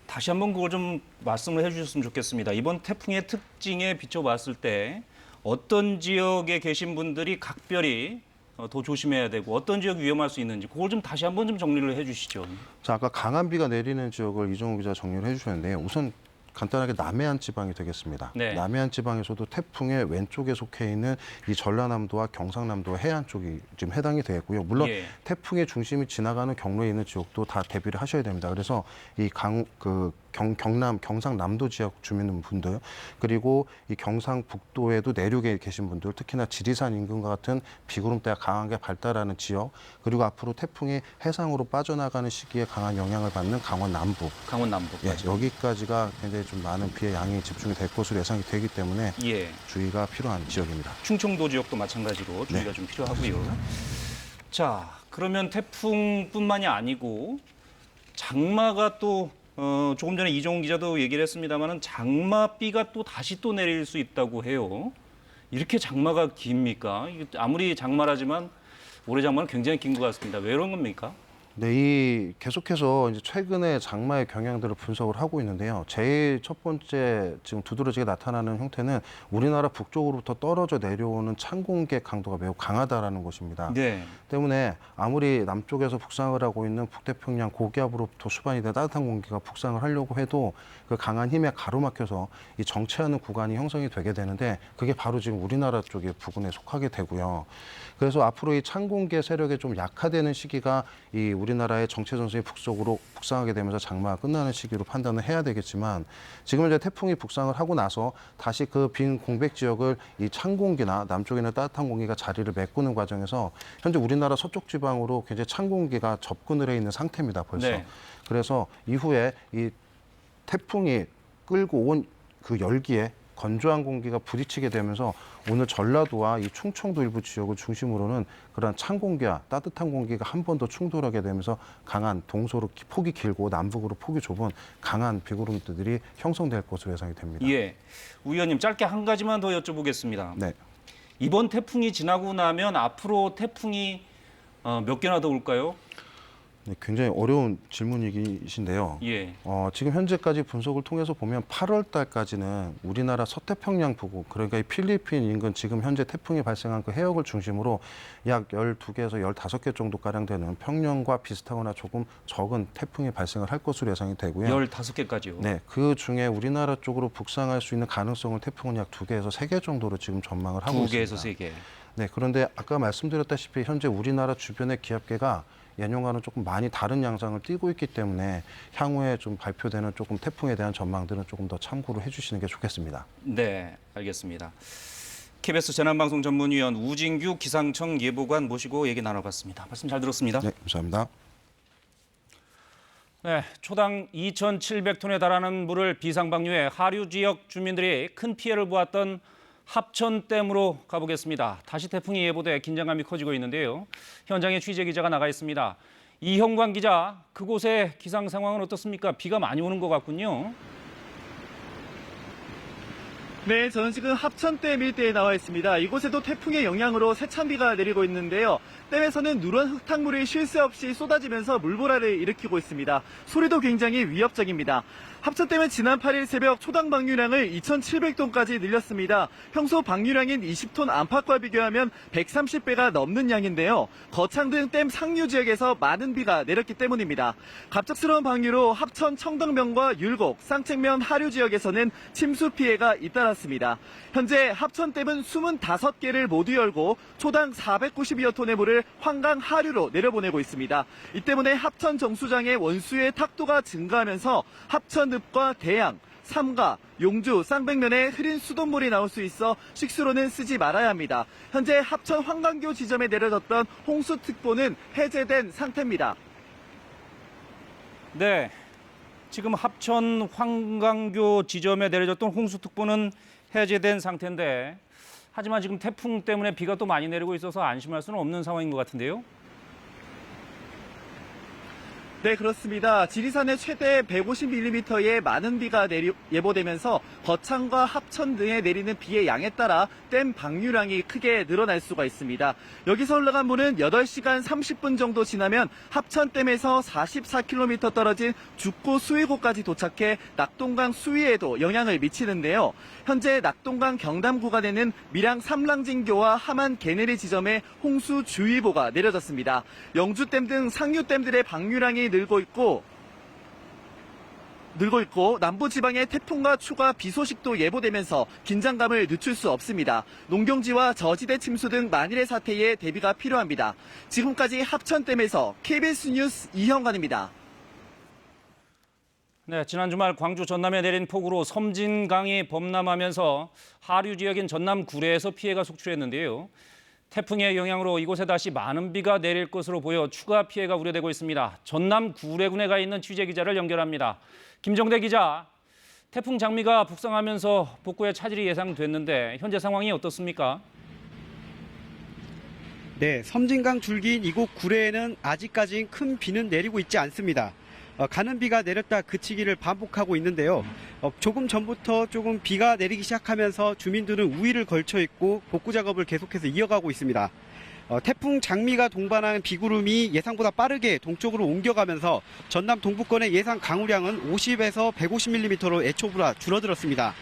Speaker 1: 다시 한번 그걸 좀 말씀을 해주셨으면 좋겠습니다. 이번 태풍의 특징에 비춰봤을 때 어떤 지역에 계신 분들이 각별히 더 조심해야 되고 어떤 지역이 위험할 수 있는지 그걸 좀 다시 한번 좀 정리를 해주시죠.
Speaker 9: 자, 아까 강한 비가 내리는 지역을 이종우 기자 정리를 해주셨는데요. 우선 간단하게 남해안 지방이 되겠습니다.
Speaker 1: 네.
Speaker 9: 남해안 지방에서도 태풍의 왼쪽에 속해 있는 이 전라남도와 경상남도 해안 쪽이 지금 해당이 되겠고요. 물론
Speaker 1: 예.
Speaker 9: 태풍의 중심이 지나가는 경로에 있는 지역도 다 대비를 하셔야 됩니다. 그래서 이 경남, 경상남도 지역 주민분들 그리고 이 경상북도에도 내륙에 계신 분들 특히나 지리산 인근과 같은 비구름대가 강하게 발달하는 지역 그리고 앞으로 태풍이 해상으로 빠져나가는 시기에 강한 영향을 받는 강원 남부
Speaker 1: 강원 남부까지.
Speaker 9: 여기까지가 굉장히 좀 많은 비의 양이 집중이 될 것으로 예상이 되기 때문에
Speaker 1: 예.
Speaker 9: 주의가 필요한 지역입니다.
Speaker 1: 충청도 지역도 마찬가지로 주의가 좀 필요하고요. 자, 그러면 태풍뿐만이 아니고 장마가 또 조금 전에 이종훈 기자도 얘기를 했습니다마는 장마비가 또 다시 또 내릴 수 있다고 해요. 이렇게 장마가 깁니까? 아무리 장마라지만 올해 장마는 굉장히 긴 것 같습니다. 왜 그런 겁니까?
Speaker 9: 네, 이 계속해서 이제 최근의 장마의 경향들을 분석을 하고 있는데요. 제일 첫 번째 지금 두드러지게 나타나는 형태는 우리나라 북쪽으로부터 떨어져 내려오는 찬 공기의 강도가 매우 강하다라는 것입니다.
Speaker 1: 네.
Speaker 9: 때문에 아무리 남쪽에서 북상을 하고 있는 북태평양 고기압으로부터 수반이 된 따뜻한 공기가 북상을 하려고 해도 그 강한 힘에 가로막혀서 이 정체하는 구간이 형성이 되게 되는데 그게 바로 지금 우리나라 쪽의 부근에 속하게 되고요. 그래서 앞으로 이 찬 공기의 세력이 좀 약화되는 시기가 이 우리나라의 정체 전선이 북쪽으로 북상하게 되면서 장마가 끝나는 시기로 판단을 해야 되겠지만 지금 이제 태풍이 북상을 하고 나서 다시 그 빈 공백 지역을 이 찬 공기나 남쪽에 있는 따뜻한 공기가 자리를 메꾸는 과정에서 현재 우리나라 서쪽 지방으로 굉장히 찬 공기가 접근을 해 있는 상태입니다. 벌써.
Speaker 1: 네.
Speaker 9: 그래서 이후에 이 태풍이 끌고 온 그 열기에 건조한 공기가 부딪히게 되면서 오늘 전라도와 이 충청도 일부 지역을 중심으로는 그런 찬 공기와 따뜻한 공기가 한 번 더 충돌하게 되면서 강한 동서로 폭이 길고 남북으로 폭이 좁은 강한 비구름들이 형성될 것으로 예상이 됩니다.
Speaker 1: 예. 우 의원님 짧게 한 가지만 더 여쭤보겠습니다.
Speaker 9: 네.
Speaker 1: 이번 태풍이 지나고 나면 앞으로 태풍이 몇 개나 더 올까요?
Speaker 9: 네, 굉장히 어려운 질문이신데요.
Speaker 1: 예.
Speaker 9: 지금 현재까지 분석을 통해서 보면 8월 달까지는 우리나라 서태평양 부근, 그러니까 이 필리핀 인근 지금 현재 태풍이 발생한 그 해역을 중심으로 약 12개에서 15개 정도가량 되는 평년과 비슷하거나 조금 적은 태풍이 발생을 할 것으로 예상이 되고요.
Speaker 1: 15개까지요.
Speaker 9: 네, 그 중에 우리나라 쪽으로 북상할 수 있는 가능성을 태풍은 약 2개에서 3개 정도로 지금 전망을 하고 있습니다.
Speaker 1: 2개에서 3개.
Speaker 9: 네, 그런데 아까 말씀드렸다시피 현재 우리나라 주변의 기압계가 예년과는 조금 많이 다른 양상을 띠고 있기 때문에 향후에 좀 발표되는 조금 태풍에 대한 전망들은 조금 더 참고를 해주시는 게 좋겠습니다.
Speaker 1: 네, 알겠습니다. KBS 재난방송 전문위원 우진규 기상청 예보관 모시고 얘기 나눠봤습니다. 말씀 잘 들었습니다.
Speaker 9: 네, 감사합니다.
Speaker 1: 네, 초당 2,700톤에 달하는 물을 비상방류해 하류 지역 주민들이 큰 피해를 보았던 합천댐으로 가보겠습니다. 다시 태풍이 예보돼 긴장감이 커지고 있는데요. 현장에 취재 기자가 나가 있습니다. 이형광 기자, 그곳의 기상 상황은 어떻습니까? 비가 많이 오는 것 같군요.
Speaker 2: 네, 저는 지금 합천댐 일대에 나와 있습니다. 이곳에도 태풍의 영향으로 세찬비가 내리고 있는데요. 댐에서는 누런 흙탕물이 쉴 새 없이 쏟아지면서 물보라를 일으키고 있습니다. 소리도 굉장히 위협적입니다. 합천댐은 지난 8일 새벽 초당 방류량을 2,700톤까지 늘렸습니다. 평소 방류량인 20톤 안팎과 비교하면 130배가 넘는 양인데요. 거창 등 댐 상류 지역에서 많은 비가 내렸기 때문입니다. 갑작스러운 방류로 합천 청덕면과 율곡, 쌍책면 하류 지역에서는 침수 피해가 잇따랐습니다. 현재 합천댐은 25개를 모두 열고 초당 492여 톤의 물을 환강 하류로 내려보내고 있습니다. 이 때문에 합천 정수장의 원수의 탁도가 증가하면서 합천읍과 대양, 삼가, 용주, 쌍백면에 흐린 수돗물이 나올 수 있어 식수로는 쓰지 말아야 합니다. 현재 합천 환강교 지점에 내려졌던 홍수특보는 해제된 상태입니다.
Speaker 1: 네, 지금 합천 환강교 지점에 내려졌던 홍수특보는 해제된 상태인데 하지만 지금 태풍 때문에 비가 또 많이 내리고 있어서 안심할 수는 없는 상황인 것 같은데요.
Speaker 2: 네, 그렇습니다. 지리산에 최대 150mm의 많은 비가 예보되면서 거창과 합천 등에 내리는 비의 양에 따라 댐 방류량이 크게 늘어날 수가 있습니다. 여기서 올라간 물은 8시간 30분 정도 지나면 합천댐에서 44km 떨어진 죽고 수위고까지 도착해 낙동강 수위에도 영향을 미치는데요. 현재 낙동강 경담 구간에는 밀양 삼랑진교와 함안 개내리 지점에 홍수주의보가 내려졌습니다. 영주댐 등 상류댐들의 방류량이 늘고 있고 남부지방의 태풍과 추가 비 소식도 예보되면서 긴장감을 늦출 수 없습니다. 농경지와 저지대 침수 등 만일의 사태에 대비가 필요합니다. 지금까지 합천댐에서 KBS 뉴스 이형관입니다.
Speaker 1: 네, 지난 주말 광주 전남에 내린 폭우로 섬진강이 범람하면서 하류 지역인 전남 구례에서 피해가 속출했는데요. 태풍의 영향으로 이곳에 다시 많은 비가 내릴 것으로 보여 추가 피해가 우려되고 있습니다. 전남 구례군에 가 있는 취재 기자를 연결합니다. 김정대 기자, 태풍 장미가 북상하면서 복구에 차질이 예상됐는데 현재 상황이 어떻습니까?
Speaker 10: 네, 섬진강 줄기인 이곳 구례에는 아직까지 큰 비는 내리고 있지 않습니다. 가는 비가 내렸다 그치기를 반복하고 있는데요. 조금 전부터 조금 비가 내리기 시작하면서 주민들은 우위를 걸쳐 있고 복구 작업을 계속해서 이어가고 있습니다. 태풍 장미가 동반한 비구름이 예상보다 빠르게 동쪽으로 옮겨가면서 전남 동부권의 예상 강우량은 50에서 150mm로 애초보다 줄어들었습니다.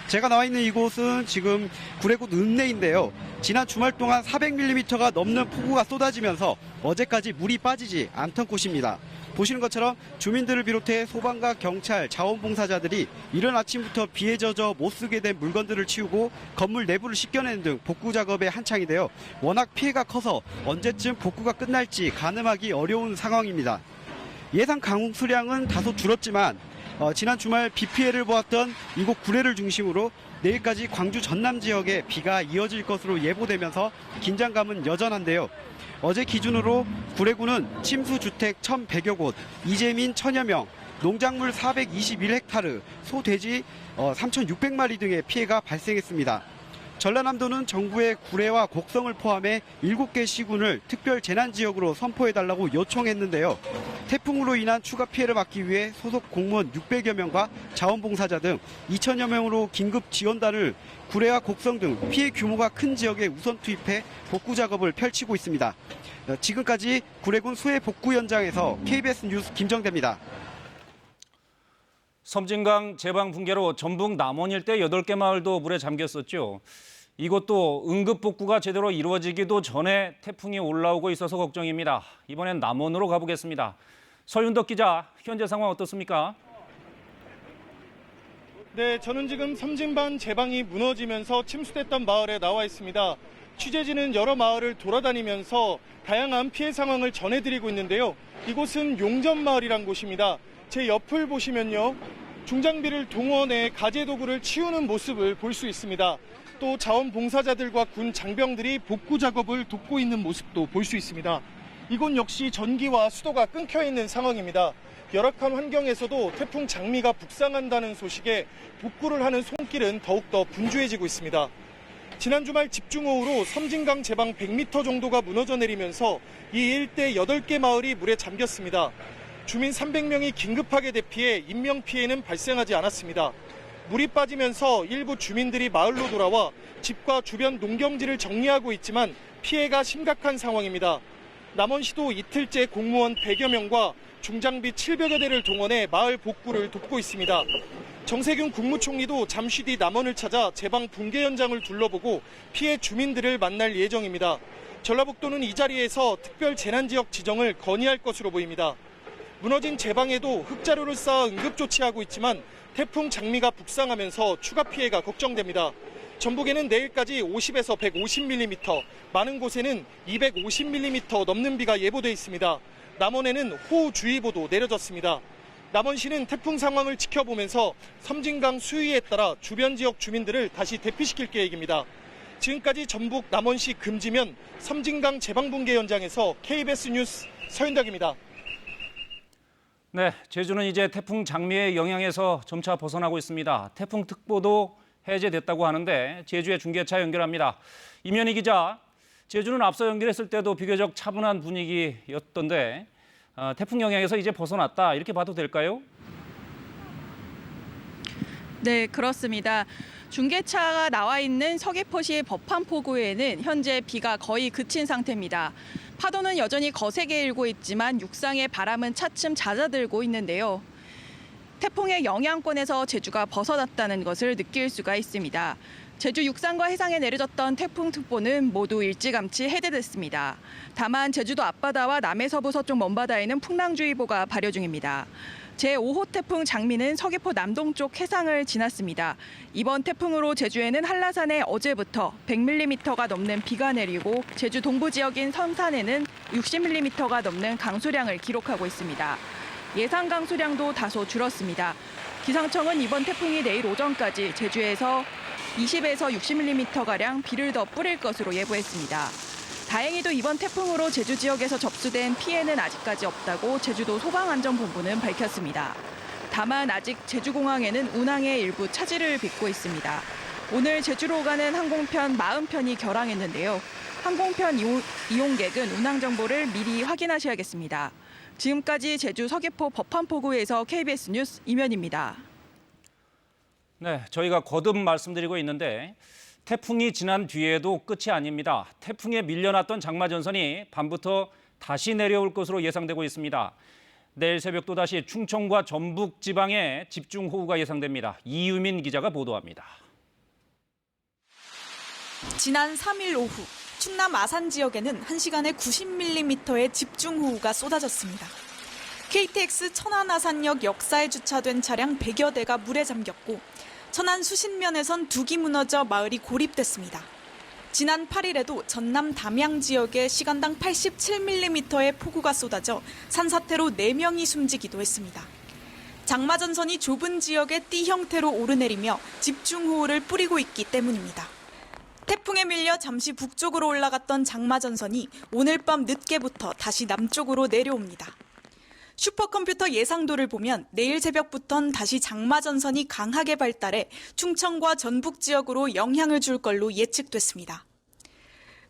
Speaker 10: 제가 나와 있는 이곳은 지금 구례구 읍내인데요. 지난 주말 동안 400mm가 넘는 폭우가 쏟아지면서 어제까지 물이 빠지지 않던 곳입니다. 보시는 것처럼 주민들을 비롯해 소방과 경찰, 자원봉사자들이 이른 아침부터 비에 젖어 못 쓰게 된 물건들을 치우고 건물 내부를 씻겨내는 등 복구 작업에 한창인데요. 워낙 피해가 커서 언제쯤 복구가 끝날지 가늠하기 어려운 상황입니다. 예상 강수량은 다소 줄었지만 지난 주말 비 피해를 보았던 이곳 구례를 중심으로 내일까지 광주 전남 지역에 비가 이어질 것으로 예보되면서 긴장감은 여전한데요. 어제 기준으로 구례구는 침수주택 1,100여 곳, 이재민 1,000여 명, 농작물 421헥타르, 소, 돼지 3,600마리 등의 피해가 발생했습니다. 전라남도는 정부의 구례와 곡성을 포함해 7개 시군을 특별 재난지역으로 선포해달라고 요청했는데요. 태풍으로 인한 추가 피해를 막기 위해 소속 공무원 600여 명과 자원봉사자 등 2,000여 명으로 긴급 지원단을 구례와 곡성 등 피해 규모가 큰 지역에 우선 투입해 복구 작업을 펼치고 있습니다. 지금까지 구례군 수해 복구 현장에서 KBS 뉴스 김정대입니다.
Speaker 1: 섬진강 제방 붕괴로 전북 남원 일대 8개 마을도 물에 잠겼었죠. 이것도 응급 복구가 제대로 이루어지기도 전에 태풍이 올라오고 있어서 걱정입니다. 이번엔 남원으로 가보겠습니다. 서윤덕 기자, 현재 상황 어떻습니까?
Speaker 2: 네, 저는 지금 섬진강 제방이 무너지면서 침수됐던 마을에 나와 있습니다. 취재진은 여러 마을을 돌아다니면서 다양한 피해 상황을 전해드리고 있는데요. 이곳은 용전마을이란 곳입니다. 제 옆을 보시면요. 중장비를 동원해 가재 도구를 치우는 모습을 볼 수 있습니다. 또 자원봉사자들과 군 장병들이 복구 작업을 돕고 있는 모습도 볼 수 있습니다. 이곳 역시 전기와 수도가 끊겨 있는 상황입니다. 열악한 환경에서도 태풍 장미가 북상한다는 소식에 복구를 하는 손길은 더욱더 분주해지고 있습니다. 지난 주말 집중호우로 섬진강 제방 100m 정도가 무너져 내리면서 이 일대 8개 마을이 물에 잠겼습니다. 주민 300명이 긴급하게 대피해 인명피해는 발생하지 않았습니다. 물이 빠지면서 일부 주민들이 마을로 돌아와 집과 주변 농경지를 정리하고 있지만 피해가 심각한 상황입니다. 남원시도 이틀째 공무원 100여 명과 중장비 700여 대를 동원해 마을 복구를 돕고 있습니다. 정세균 국무총리도 잠시 뒤 남원을 찾아 제방 붕괴 현장을 둘러보고 피해 주민들을 만날 예정입니다. 전라북도는 이 자리에서 특별 재난지역 지정을 건의할 것으로 보입니다. 무너진 제방에도 흙자루를 쌓아 응급조치하고 있지만 태풍 장미가 북상하면서 추가 피해가 걱정됩니다. 전북에는 내일까지 50에서 150mm, 많은 곳에는 250mm 넘는 비가 예보돼 있습니다. 남원에는 호우주의보도 내려졌습니다. 남원시는 태풍 상황을 지켜보면서 섬진강 수위에 따라 주변 지역 주민들을 다시 대피시킬 계획입니다. 지금까지 전북 남원시 금지면 섬진강 제방붕괴 현장에서 KBS 뉴스 서윤덕입니다.
Speaker 1: 네, 제주는 이제 태풍 장미의 영향에서 점차 벗어나고 있습니다. 태풍특보도 해제됐다고 하는데 제주의 중계차 연결합니다. 임현희 기자, 제주는 앞서 연결했을 때도 비교적 차분한 분위기였던데 태풍 영향에서 이제 벗어났다 이렇게 봐도 될까요?
Speaker 11: 네, 그렇습니다. 중계차가 나와 있는 서귀포시 법한포구에는 현재 비가 거의 그친 상태입니다. 파도는 여전히 거세게 일고 있지만 육상의 바람은 차츰 잦아들고 있는데요. 태풍의 영향권에서 제주가 벗어났다는 것을 느낄 수가 있습니다. 제주 육상과 해상에 내려졌던 태풍특보는 모두 일찌감치 해제됐습니다. 다만 제주도 앞바다와 남해서부 서쪽 먼바다에는 풍랑주의보가 발효 중입니다. 제5호 태풍 장미는 서귀포 남동쪽 해상을 지났습니다. 이번 태풍으로 제주에는 한라산에 어제부터 100mm가 넘는 비가 내리고 제주 동부 지역인 선산에는 60mm가 넘는 강수량을 기록하고 있습니다. 예상 강수량도 다소 줄었습니다. 기상청은 이번 태풍이 내일 오전까지 제주에서 20에서 60mm가량 비를 더 뿌릴 것으로 예보했습니다. 다행히도 이번 태풍으로 제주 지역에서 접수된 피해는 아직까지 없다고 제주도 소방안전본부는 밝혔습니다. 다만 아직 제주공항에는 운항의 일부 차질을 빚고 있습니다. 오늘 제주로 가는 항공편 40편이 결항했는데요. 항공편 이용객은 운항 정보를 미리 확인하셔야겠습니다. 지금까지 제주 서귀포 법한포구에서 KBS 뉴스 임현입니다.
Speaker 1: 네, 저희가 거듭 말씀드리고 있는데 태풍이 지난 뒤에도 끝이 아닙니다. 태풍에 밀려났던 장마전선이 밤부터 다시 내려올 것으로 예상되고 있습니다. 내일 새벽 또다시 충청과 전북 지방에 집중호우가 예상됩니다. 이유민 기자가 보도합니다.
Speaker 12: 지난 3일 오후 충남 아산 지역에는 1시간에 90mm의 집중호우가 쏟아졌습니다. KTX 천안-아산역 역사에 주차된 차량 100여 대가 물에 잠겼고 천안 수신면에선 둑이 무너져 마을이 고립됐습니다. 지난 8일에도 전남 담양 지역에 시간당 87mm의 폭우가 쏟아져 산사태로 4명이 숨지기도 했습니다. 장마전선이 좁은 지역에 띠 형태로 오르내리며 집중호우를 뿌리고 있기 때문입니다. 태풍에 밀려 잠시 북쪽으로 올라갔던 장마전선이 오늘 밤 늦게부터 다시 남쪽으로 내려옵니다. 슈퍼컴퓨터 예상도를 보면 내일 새벽부터는 다시 장마전선이 강하게 발달해 충청과 전북 지역으로 영향을 줄 걸로 예측됐습니다.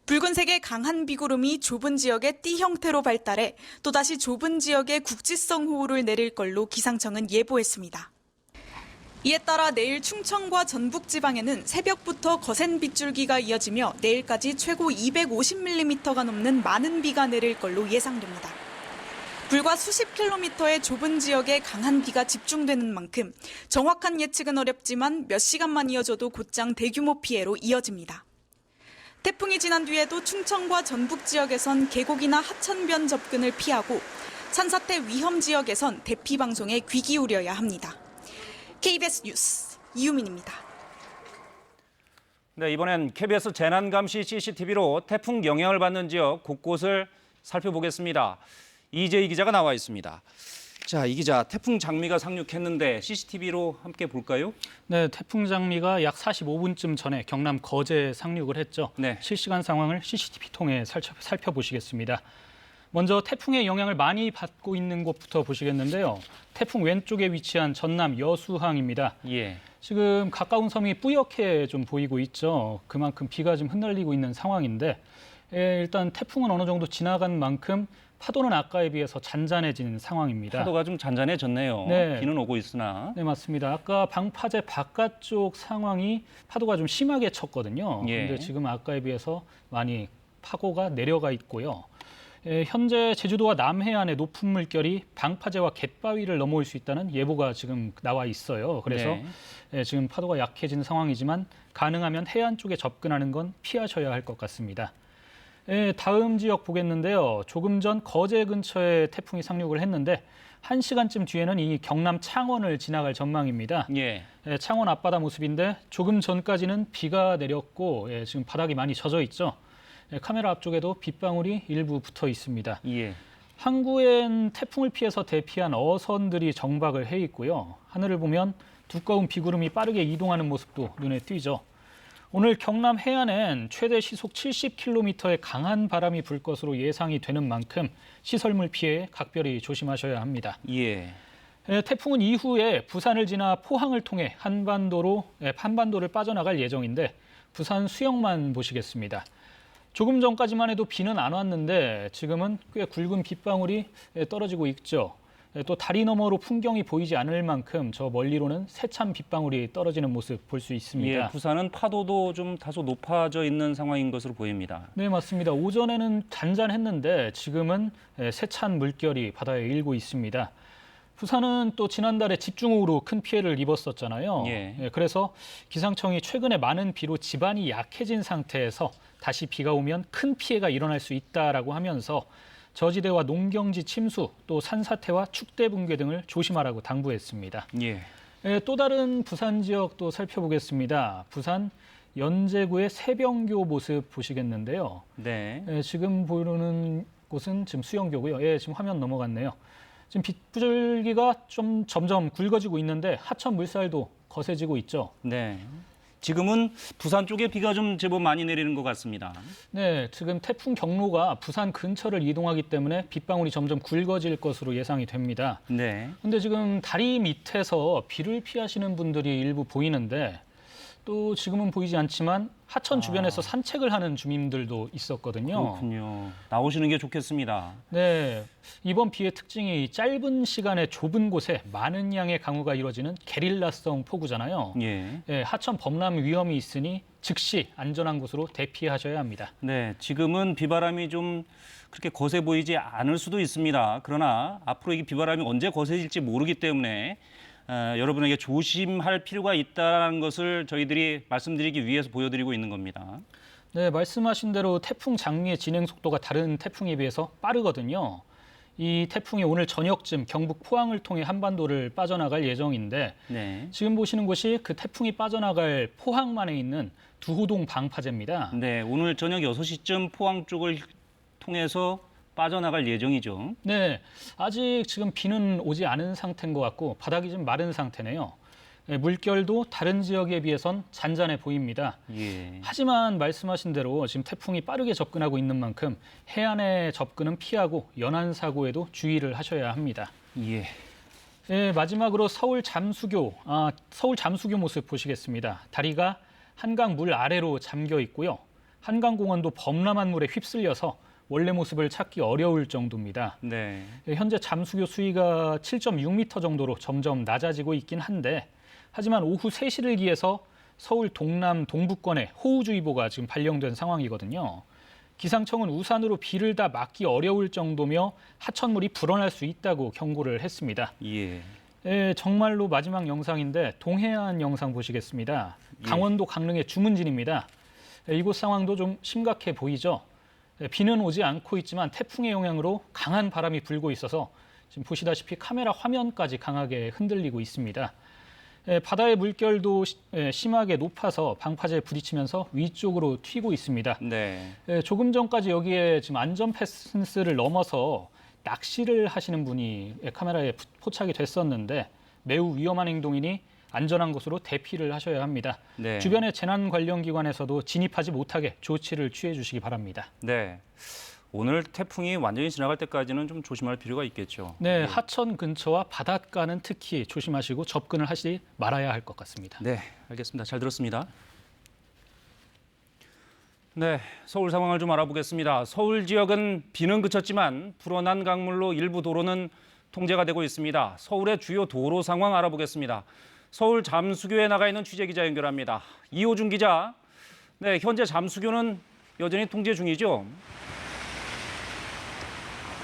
Speaker 12: 붉은색의 강한 비구름이 좁은 지역에 띠 형태로 발달해 또다시 좁은 지역에 국지성 호우를 내릴 걸로 기상청은 예보했습니다. 이에 따라 내일 충청과 전북 지방에는 새벽부터 거센 빗줄기가 이어지며 내일까지 최고 250mm가 넘는 많은 비가 내릴 걸로 예상됩니다. 불과 수십 킬로미터의 좁은 지역에 강한 비가 집중되는 만큼 정확한 예측은 어렵지만 몇 시간만 이어져도 곧장 대규모 피해로 이어집니다. 태풍이 지난 뒤에도 충청과 전북 지역에선 계곡이나 하천변 접근을 피하고 산사태 위험 지역에선 대피 방송에 귀 기울여야 합니다. KBS 뉴스 이유민입니다.
Speaker 1: 네, 이번엔 KBS 재난감시 CCTV로 태풍 영향을 받는 지역 곳곳을 살펴보겠습니다. 이재희 기자가 나와 있습니다. 자, 이 기자, 태풍 장미가 상륙했는데 CCTV로 함께 볼까요?
Speaker 13: 네, 태풍 장미가 약 45분쯤 전에 경남 거제에 상륙을 했죠.
Speaker 1: 네.
Speaker 13: 실시간 상황을 CCTV 통해 살펴보시겠습니다. 먼저 태풍의 영향을 많이 받고 있는 곳부터 보시겠는데요. 태풍 왼쪽에 위치한 전남 여수항입니다.
Speaker 1: 예.
Speaker 13: 지금 가까운 섬이 뿌옇게 좀 보이고 있죠. 그만큼 비가 좀 흩날리고 있는 상황인데 일단 태풍은 어느 정도 지나간 만큼 파도는 아까에 비해서 잔잔해진 상황입니다.
Speaker 1: 파도가 좀 잔잔해졌네요.
Speaker 13: 네.
Speaker 1: 비는 오고 있으나.
Speaker 13: 네, 맞습니다. 아까 방파제 바깥쪽 상황이 파도가 좀 심하게 쳤거든요.
Speaker 1: 예.
Speaker 13: 그런데 지금 아까에 비해서 많이 파고가 내려가 있고요. 현재 제주도와 남해안의 높은 물결이 방파제와 갯바위를 넘어올 수 있다는 예보가 지금 나와 있어요. 그래서 지금 파도가 약해진 상황이지만 가능하면 해안 쪽에 접근하는 건 피하셔야 할 것 같습니다. 다음 지역 보겠는데요. 조금 전 거제 근처에 태풍이 상륙을 했는데 1시간쯤 뒤에는 이 경남 창원을 지나갈 전망입니다.
Speaker 1: 예.
Speaker 13: 창원 앞바다 모습인데 조금 전까지는 비가 내렸고 지금 바닥이 많이 젖어 있죠. 카메라 앞쪽에도 빗방울이 일부 붙어 있습니다.
Speaker 1: 예.
Speaker 13: 항구엔 태풍을 피해서 대피한 어선들이 정박을 해 있고요. 하늘을 보면 두꺼운 비구름이 빠르게 이동하는 모습도 눈에 띄죠. 오늘 경남 해안엔 최대 시속 70km의 강한 바람이 불 것으로 예상이 되는 만큼 시설물 피해에 각별히 조심하셔야 합니다.
Speaker 1: 예.
Speaker 13: 태풍은 이후에 부산을 지나 포항을 통해 한반도를 빠져나갈 예정인데 부산 수역만 보시겠습니다. 조금 전까지만 해도 비는 안 왔는데 지금은 꽤 굵은 빗방울이 떨어지고 있죠. 또 다리 너머로 풍경이 보이지 않을 만큼 저 멀리로는 세찬 빗방울이 떨어지는 모습 볼 수 있습니다.
Speaker 1: 예, 부산은 파도도 좀 다소 높아져 있는 상황인 것으로 보입니다.
Speaker 13: 네, 맞습니다. 오전에는 잔잔했는데 지금은 세찬 물결이 바다에 일고 있습니다. 부산은 또 지난달에 집중호우로 큰 피해를 입었었잖아요.
Speaker 1: 예.
Speaker 13: 그래서 기상청이 최근에 많은 비로 지반이 약해진 상태에서 다시 비가 오면 큰 피해가 일어날 수 있다라고 하면서 저지대와 농경지 침수, 또 산사태와 축대 붕괴 등을 조심하라고 당부했습니다.
Speaker 1: 예.
Speaker 13: 또 다른 부산 지역도 살펴보겠습니다. 부산 연제구의 새병교 모습 보시겠는데요.
Speaker 1: 네.
Speaker 13: 지금 보이는 곳은 지금 수영교고요. 지금 화면 넘어갔네요. 지금 빗줄기가 좀 점점 굵어지고 있는데 하천 물살도 거세지고 있죠.
Speaker 1: 네. 지금은 부산 쪽에 비가 좀 제법 많이 내리는 것 같습니다.
Speaker 13: 네, 지금 태풍 경로가 부산 근처를 이동하기 때문에 빗방울이 점점 굵어질 것으로 예상이 됩니다.
Speaker 1: 네.
Speaker 13: 근데 지금 다리 밑에서 비를 피하시는 분들이 일부 보이는데 또 지금은 보이지 않지만 하천 주변에서 산책을 하는 주민들도 있었거든요.
Speaker 1: 그렇군요. 나오시는 게 좋겠습니다.
Speaker 13: 네, 이번 비의 특징이 짧은 시간에 좁은 곳에 많은 양의 강우가 이루어지는 게릴라성 폭우잖아요.
Speaker 1: 예.
Speaker 13: 네, 하천 범람 위험이 있으니 즉시 안전한 곳으로 대피하셔야 합니다.
Speaker 1: 네, 지금은 비바람이 좀 그렇게 거세 보이지 않을 수도 있습니다. 그러나 앞으로 이 비바람이 언제 거세질지 모르기 때문에 여러분에게 조심할 필요가 있다는 것을 저희들이 말씀드리기 위해서 보여드리고 있는 겁니다.
Speaker 13: 네, 말씀하신 대로 태풍 장미의 진행 속도가 다른 태풍에 비해서 빠르거든요. 이 태풍이 오늘 저녁쯤 경북 포항을 통해 한반도를 빠져나갈 예정인데
Speaker 1: 네.
Speaker 13: 지금 보시는 곳이 그 태풍이 빠져나갈 포항만에 있는 두호동 방파제입니다.
Speaker 1: 네, 오늘 저녁 6시쯤 포항 쪽을 통해서 빠져나갈 예정이죠.
Speaker 13: 네, 아직 지금 비는 오지 않은 상태인 것 같고 바닥이 좀 마른 상태네요. 네, 물결도 다른 지역에 비해선 잔잔해 보입니다.
Speaker 1: 예.
Speaker 13: 하지만 말씀하신 대로 지금 태풍이 빠르게 접근하고 있는 만큼 해안의 접근은 피하고 연안 사고에도 주의를 하셔야 합니다.
Speaker 1: 예.
Speaker 13: 네, 마지막으로 서울 잠수교 모습 보시겠습니다. 다리가 한강 물 아래로 잠겨 있고요. 한강공원도 범람한 물에 휩쓸려서 원래 모습을 찾기 어려울 정도입니다.
Speaker 1: 네.
Speaker 13: 현재 잠수교 수위가 7.6m 정도로 점점 낮아지고 있긴 한데 하지만 오후 3시를 기해서 서울 동남 동부권에 호우주의보가 지금 발령된 상황이거든요. 기상청은 우산으로 비를 다 막기 어려울 정도며 하천물이 불어날 수 있다고 경고를 했습니다.
Speaker 1: 예.
Speaker 13: 정말로 마지막 영상인데 동해안 영상 보시겠습니다. 강원도 강릉의 주문진입니다. 이곳 상황도 좀 심각해 보이죠. 비는 오지 않고 있지만 태풍의 영향으로 강한 바람이 불고 있어서 지금 보시다시피 카메라 화면까지 강하게 흔들리고 있습니다. 바다의 물결도 심하게 높아서 방파제에 부딪히면서 위쪽으로 튀고 있습니다.
Speaker 1: 네.
Speaker 13: 조금 전까지 여기에 지금 안전 펜스를 넘어서 낚시를 하시는 분이 카메라에 포착이 됐었는데 매우 위험한 행동이니 안전한 곳으로 대피를 하셔야 합니다.
Speaker 1: 네.
Speaker 13: 주변의 재난 관련 기관에서도 진입하지 못하게 조치를 취해 주시기 바랍니다.
Speaker 1: 네. 오늘 태풍이 완전히 지나갈 때까지는 좀 조심할 필요가 있겠죠.
Speaker 13: 네, 하천 근처와 바닷가는 특히 조심하시고 접근을 하지 말아야 할 것 같습니다.
Speaker 1: 네, 알겠습니다. 잘 들었습니다. 네, 서울 상황을 좀 알아보겠습니다. 서울 지역은 비는 그쳤지만 불어난 강물로 일부 도로는 통제가 되고 있습니다. 서울의 주요 도로 상황 알아보겠습니다. 서울 잠수교에 나가 있는 취재기자 연결합니다. 이호준 기자, 네, 현재 잠수교는 여전히 통제 중이죠?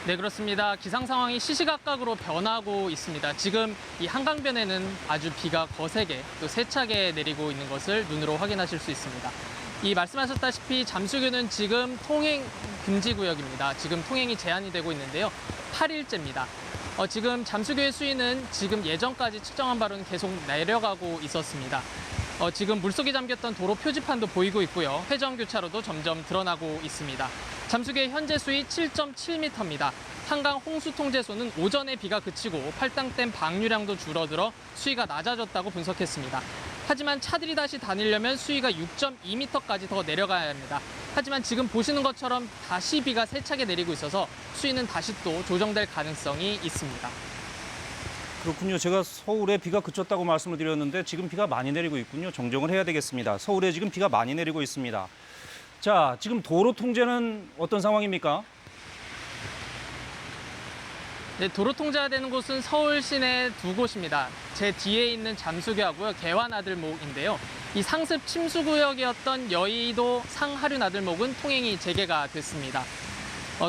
Speaker 6: 네, 그렇습니다. 기상 상황이 시시각각으로 변하고 있습니다. 지금 이 한강변에는 아주 비가 거세게 또 세차게 내리고 있는 것을 눈으로 확인하실 수 있습니다. 이 말씀하셨다시피 잠수교는 지금 통행 금지 구역입니다. 지금 통행이 제한이 되고 있는데요. 8일째입니다. 지금 잠수교의 수위는 지금 예전까지 측정한 바로는 계속 내려가고 있었습니다. 지금 물속에 잠겼던 도로 표지판도 보이고 있고요. 회전교차로도 점점 드러나고 있습니다. 잠수교의 현재 수위 7.7m입니다. 한강 홍수통제소는 오전에 비가 그치고 팔당댐 방류량도 줄어들어 수위가 낮아졌다고 분석했습니다. 하지만 차들이 다시 다니려면 수위가 6.2m까지 더 내려가야 합니다. 하지만 지금 보시는 것처럼 다시 비가 세차게 내리고 있어서 수위는 다시 또 조정될 가능성이 있습니다.
Speaker 1: 그렇군요. 제가 서울에 비가 그쳤다고 말씀을 드렸는데 지금 비가 많이 내리고 있군요. 정정을 해야 되겠습니다. 서울에 지금 비가 많이 내리고 있습니다. 자, 지금 도로 통제는 어떤 상황입니까?
Speaker 6: 네, 도로 통제가 되는 곳은 서울 시내 두 곳입니다. 제 뒤에 있는 잠수교하고요, 개화나들목인데요. 이 상습 침수 구역이었던 여의도 상하류 나들목은 통행이 재개가 됐습니다.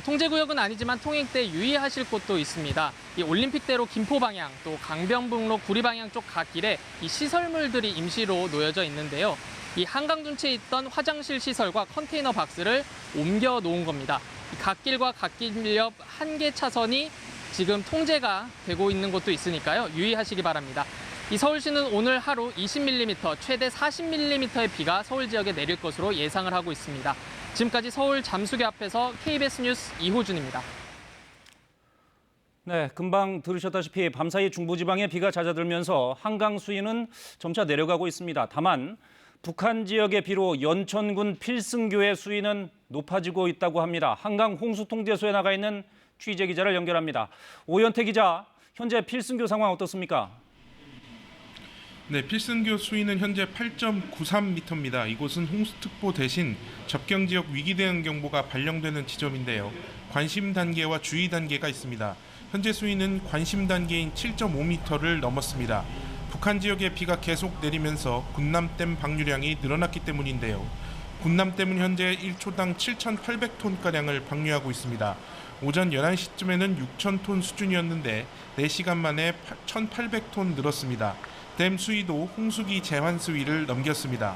Speaker 6: 통제 구역은 아니지만 통행 때 유의하실 곳도 있습니다. 이 올림픽대로 김포 방향, 또 강변북로 구리 방향 쪽 갓길에 이 시설물들이 임시로 놓여져 있는데요. 이 한강 둔치에 있던 화장실 시설과 컨테이너 박스를 옮겨 놓은 겁니다. 이 갓길과 갓길 옆 한 개 차선이 지금 통제가 되고 있는 곳도 있으니까요. 유의하시기 바랍니다. 이 서울시는 오늘 하루 20mm, 최대 40mm의 비가 서울 지역에 내릴 것으로 예상을 하고 있습니다. 지금까지 서울 잠수교 앞에서 KBS 뉴스 이호준입니다.
Speaker 1: 네, 금방 들으셨다시피 밤사이 중부지방에 비가 잦아들면서 한강 수위는 점차 내려가고 있습니다. 다만 북한 지역의 비로 연천군 필승교의 수위는 높아지고 있다고 합니다. 한강 홍수통제소에 나가 있는 취재기자를 연결합니다. 오현태 기자, 현재 필승교 상황 어떻습니까?
Speaker 14: 네, 필승교 수위는 현재 8.93m입니다. 이곳은 홍수특보 대신 접경지역 위기대응경보가 발령되는 지점인데요. 관심 단계와 주의 단계가 있습니다. 현재 수위는 관심 단계인 7.5m를 넘었습니다. 북한 지역에 비가 계속 내리면서 군남댐 방류량이 늘어났기 때문인데요. 군남댐은 현재 1초당 7,800톤가량을 방류하고 있습니다. 오전 11시쯤에는 6,000톤 수준이었는데 4시간 만에 1,800톤 늘었습니다. 댐 수위도 홍수기 제한 수위를 넘겼습니다.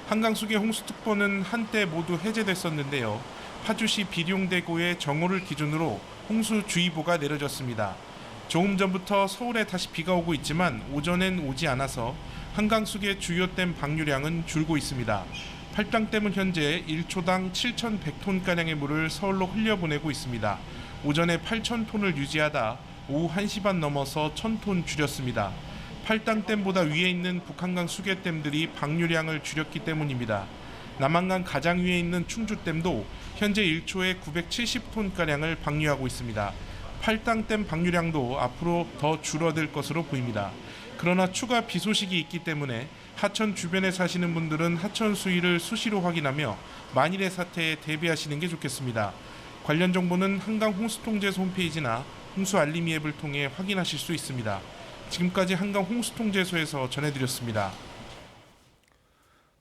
Speaker 14: 한강수계 홍수특보는 한때 모두 해제됐었는데요. 파주시 비룡대교의 정오를 기준으로 홍수주의보가 내려졌습니다. 조금 전부터 서울에 다시 비가 오고 있지만 오전엔 오지 않아서 한강수계 주요 댐 방류량은 줄고 있습니다. 팔당댐은 현재 1초당 7,100톤가량의 물을 서울로 흘려보내고 있습니다. 오전에 8,000톤을 유지하다 오후 1시 반 넘어서 1,000톤 줄였습니다. 팔당댐보다 위에 있는 북한강 수계댐들이 방류량을 줄였기 때문입니다. 남한강 가장 위에 있는 충주댐도 현재 1초에 970톤가량을 방류하고 있습니다. 팔당댐 방류량도 앞으로 더 줄어들 것으로 보입니다. 그러나 추가 비 소식이 있기 때문에 하천 주변에 사시는 분들은 하천 수위를 수시로 확인하며 만일의 사태에 대비하시는 게 좋겠습니다. 관련 정보는 한강 홍수통제소 홈페이지나 홍수알림이 앱을 통해 확인하실 수 있습니다. 지금까지 한강 홍수통제소에서 전해드렸습니다.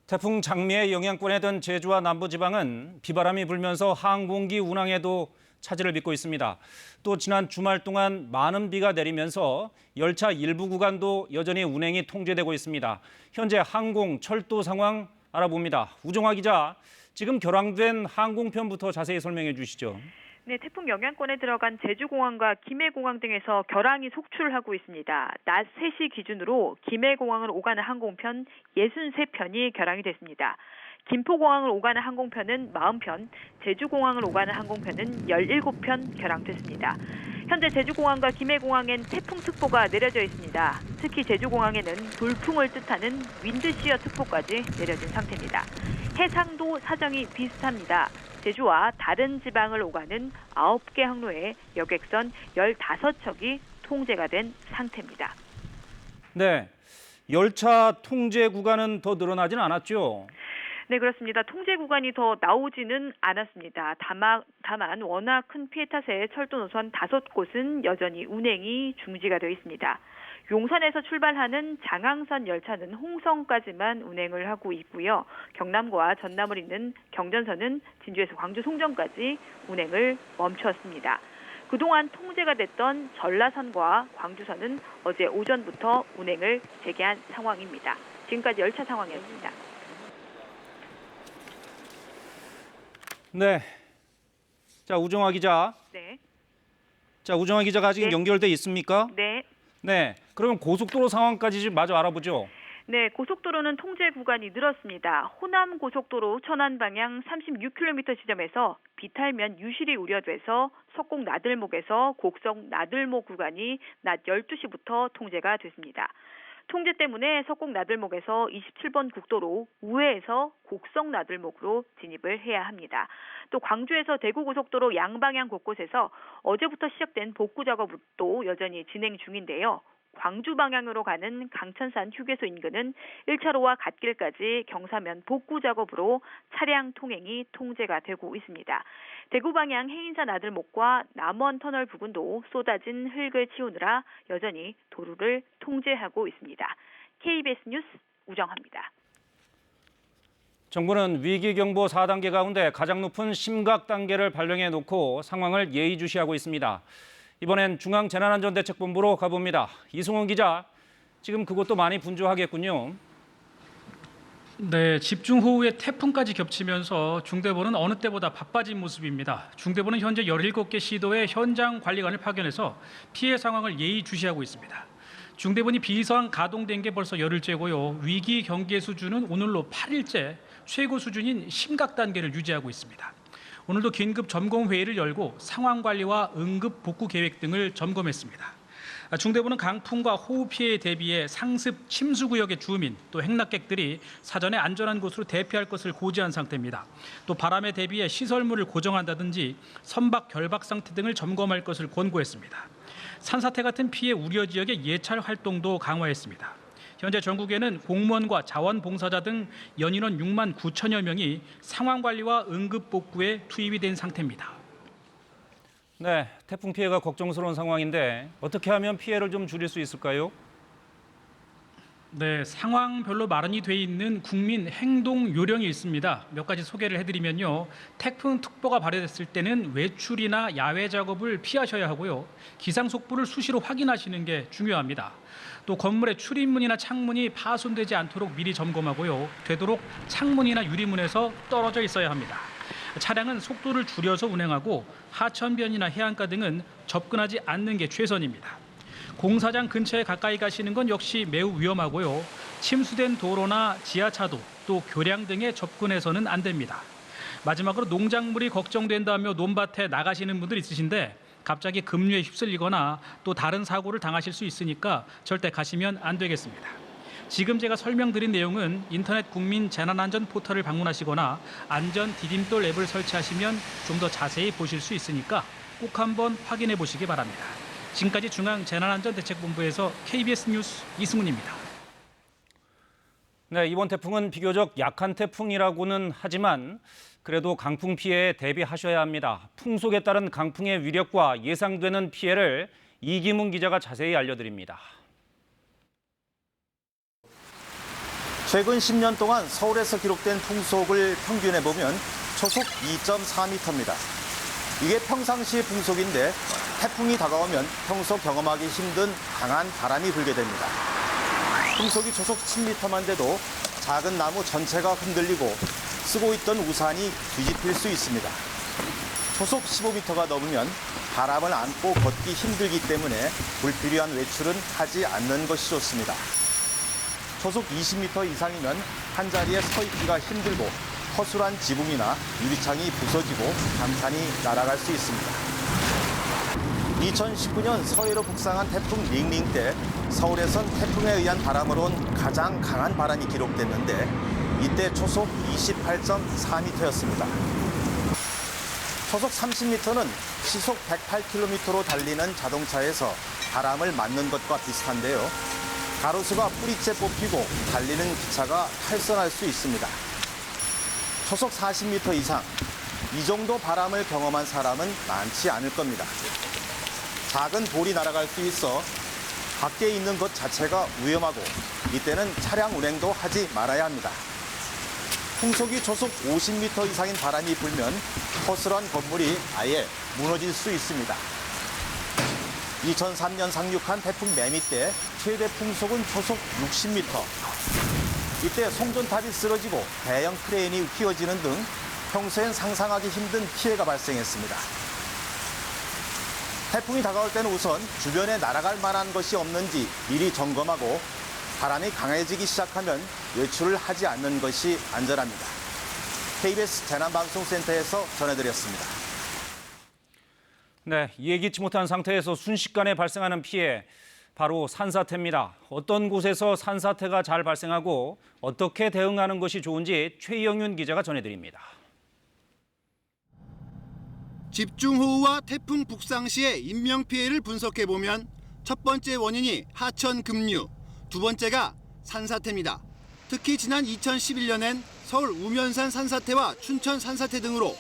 Speaker 1: 태풍 장미의 영향권에 든 제주와 남부지방은 비바람이 불면서 항공기 운항에도 차질을 빚고 있습니다. 또 지난 주말 동안 많은 비가 내리면서 열차 일부 구간도 여전히 운행이 통제되고 있습니다. 현재 항공, 철도 상황 알아봅니다. 우정화 기자, 지금 결항된 항공편부터 자세히 설명해 주시죠.
Speaker 15: 네, 태풍 영향권에 들어간 제주공항과 김해공항 등에서 결항이 속출하고 있습니다. 낮 3시 기준으로 김해공항을 오가는 항공편 63편이 결항이 됐습니다. 김포공항을 오가는 항공편은 40편, 제주공항을 오가는 항공편은 17편 결항됐습니다. 현재 제주공항과 김해공항엔 태풍특보가 내려져 있습니다. 특히 제주공항에는 돌풍을 뜻하는 윈드시어 특보까지 내려진 상태입니다. 해상도 사정이 비슷합니다. 제주와 다른 지방을 오가는 9개 항로에 여객선 15척이 통제가 된 상태입니다.
Speaker 1: 네, 열차 통제 구간은 더 늘어나지는 않았죠?
Speaker 15: 네, 그렇습니다. 통제 구간이 더 나오지는 않았습니다. 다만 워낙 큰 피해 탓에 철도 노선 5곳은 여전히 운행이 중지가 되어 있습니다. 용산에서 출발하는 장항선 열차는 홍성까지만 운행을 하고 있고요. 경남과 전남을 잇는 경전선은 진주에서 광주 송정까지 운행을 멈췄습니다. 그동안 통제가 됐던 전라선과 광주선은 어제 오전부터 운행을 재개한 상황입니다. 지금까지 열차 상황이었습니다.
Speaker 1: 네. 자, 우정화 기자.
Speaker 15: 네.
Speaker 1: 자, 우정화 기자가 아직
Speaker 15: 네.
Speaker 1: 연결돼 있습니까?
Speaker 15: 네.
Speaker 1: 네. 그러면 고속도로 상황까지 좀 마저 알아보죠.
Speaker 15: 네, 고속도로는 통제 구간이 늘었습니다. 호남 고속도로 천안 방향 36km 지점에서 비탈면 유실이 우려돼서 석곡 나들목에서 곡성 나들목 구간이 낮 12시부터 통제가 됐습니다. 통제 때문에 석곡 나들목에서 27번 국도로 우회해서 곡성 나들목으로 진입을 해야 합니다. 또 광주에서 대구 고속도로 양방향 곳곳에서 어제부터 시작된 복구 작업도 여전히 진행 중인데요. 광주 방향으로 가는 강천산 휴게소 인근은 1차로와 갓길까지 경사면 복구 작업으로 차량 통행이 통제가 되고 있습니다. 대구 방향 해인산 나들목과 남원 터널 부근도 쏟아진 흙을 치우느라 여전히 도로를 통제하고 있습니다. KBS 뉴스 우정화입니다.
Speaker 1: 정부는 위기경보 4단계 가운데 가장 높은 심각 단계를 발령해 놓고 상황을 예의주시하고 있습니다. 이번엔 중앙재난안전대책본부로 가봅니다. 이승원 기자, 지금 그것도 많이 분주하겠군요.
Speaker 13: 네, 집중호우에 태풍까지 겹치면서 중대본은 어느 때보다 바빠진 모습입니다. 중대본은 현재 17개 시도에 현장 관리관을 파견해서 피해 상황을 예의주시하고 있습니다. 중대본이 비상 가동된 게 벌써 열흘째고요. 위기 경계 수준은 오늘로 8일째 최고 수준인 심각 단계를 유지하고 있습니다. 오늘도 긴급 점검 회의를 열고 상황 관리와 응급 복구 계획 등을 점검했습니다. 중대본은 강풍과 호우 피해에 대비해 상습 침수 구역의 주민 또 행락객들이 사전에 안전한 곳으로 대피할 것을 고지한 상태입니다. 또 바람에 대비해 시설물을 고정한다든지 선박 결박 상태 등을 점검할 것을 권고했습니다. 산사태 같은 피해 우려 지역의 예찰 활동도 강화했습니다. 현재 전국에는 공무원과 자원봉사자 등 연인원 6만 9천여 명이 상황관리와 응급복구에 투입이 된 상태입니다.
Speaker 1: 네, 태풍 피해가 걱정스러운 상황인데 어떻게 하면 피해를 좀 줄일 수 있을까요?
Speaker 13: 네, 상황별로 마련이 돼 있는 국민 행동 요령이 있습니다. 몇 가지 소개를 해드리면요. 태풍특보가 발효됐을 때는 외출이나 야외 작업을 피하셔야 하고요. 기상 속보를 수시로 확인하시는 게 중요합니다. 또 건물의 출입문이나 창문이 파손되지 않도록 미리 점검하고요. 되도록 창문이나 유리문에서 떨어져 있어야 합니다. 차량은 속도를 줄여서 운행하고 하천변이나 해안가 등은 접근하지 않는 게 최선입니다. 공사장 근처에 가까이 가시는 건 역시 매우 위험하고요. 침수된 도로나 지하차도, 또 교량 등에 접근해서는 안 됩니다. 마지막으로 농작물이 걱정된다며 논밭에 나가시는 분들 있으신데 갑자기 급류에 휩쓸리거나 또 다른 사고를 당하실 수 있으니까 절대 가시면 안 되겠습니다. 지금 제가 설명드린 내용은 인터넷 국민 재난안전 포털을 방문하시거나 안전 디딤돌 앱을 설치하시면 좀 더 자세히 보실 수 있으니까 꼭 한번 확인해 보시기 바랍니다. 지금까지 중앙재난안전대책본부에서 KBS 뉴스 이승훈입니다.
Speaker 1: 네, 이번 태풍은 비교적 약한 태풍이라고는 하지만 그래도 강풍 피해에 대비하셔야 합니다. 풍속에 따른 강풍의 위력과 예상되는 피해를 이기문 기자가 자세히 알려드립니다.
Speaker 16: 최근 10년 동안 서울에서 기록된 풍속을 평균해보면 초속 2.4m입니다. 이게 평상시의 풍속인데 태풍이 다가오면 평소 경험하기 힘든 강한 바람이 불게 됩니다. 풍속이 초속 10m만 돼도 작은 나무 전체가 흔들리고 쓰고 있던 우산이 뒤집힐 수 있습니다. 초속 15m가 넘으면 바람을 안고 걷기 힘들기 때문에 불필요한 외출은 하지 않는 것이 좋습니다. 초속 20m 이상이면 한자리에 서 있기가 힘들고 허술한 지붕이나 유리창이 부서지고 감탄이 날아갈 수 있습니다. 2019년 서해로 북상한 태풍 링링 때 서울에선 태풍에 의한 바람으로 온 가장 강한 바람이 기록됐는데 이때 초속 28.4m였습니다. 초속 30m는 시속 108km로 달리는 자동차에서 바람을 맞는 것과 비슷한데요. 가로수가 뿌리째 뽑히고 달리는 기차가 탈선할 수 있습니다. 초속 40m 이상, 이 정도 바람을 경험한 사람은 많지 않을 겁니다. 작은 돌이 날아갈 수 있어 밖에 있는 것 자체가 위험하고 이때는 차량 운행도 하지 말아야 합니다. 풍속이 초속 50m 이상인 바람이 불면 허술한 건물이 아예 무너질 수 있습니다. 2003년 상륙한 태풍 매미 때 최대 풍속은 초속 60m. 이때 송전탑이 쓰러지고 대형 크레인이 휘어지는 등 평소엔 상상하기 힘든 피해가 발생했습니다. 태풍이 다가올 때는 우선 주변에 날아갈 만한 것이 없는지 미리 점검하고 바람이 강해지기 시작하면 외출을 하지 않는 것이 안전합니다. KBS 재난방송센터에서 전해드렸습니다.
Speaker 1: 네, 예기치 못한 상태에서 순식간에 발생하는 피해, 바로 산사태입니다. 어떤 곳에서 산사태가 잘 발생하고 어떻게 대응하는 것이 좋은지 최영윤 기자가 전해드립니다.
Speaker 17: 집중호우와 태풍 북상 시의 인명피해를 분석해보면 첫 번째 원인이 하천 급류, 두 번째가 산사태입니다. 특히 지난 2011년엔 서울 우면산 산사태와 춘천 산사태 등으로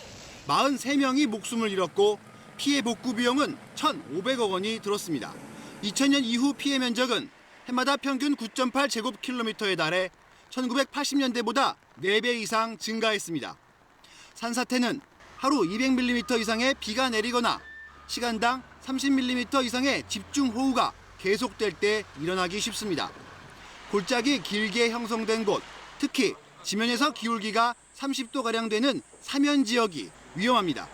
Speaker 17: 43명이 목숨을 잃었고 피해 복구 비용은 1,500억 원이 들었습니다. 2000년 이후 피해 면적은 해마다 평균 9.8제곱킬로미터에 달해 1980년대보다 4배 이상 증가했습니다. 산사태는 하루 200mm 이상의 비가 내리거나 시간당 30mm 이상의 집중호우가 계속될 때 일어나기 쉽습니다. 골짜기 길게 형성된 곳, 특히 지면에서 기울기가 30도가량 되는 사면 지역이 위험합니다.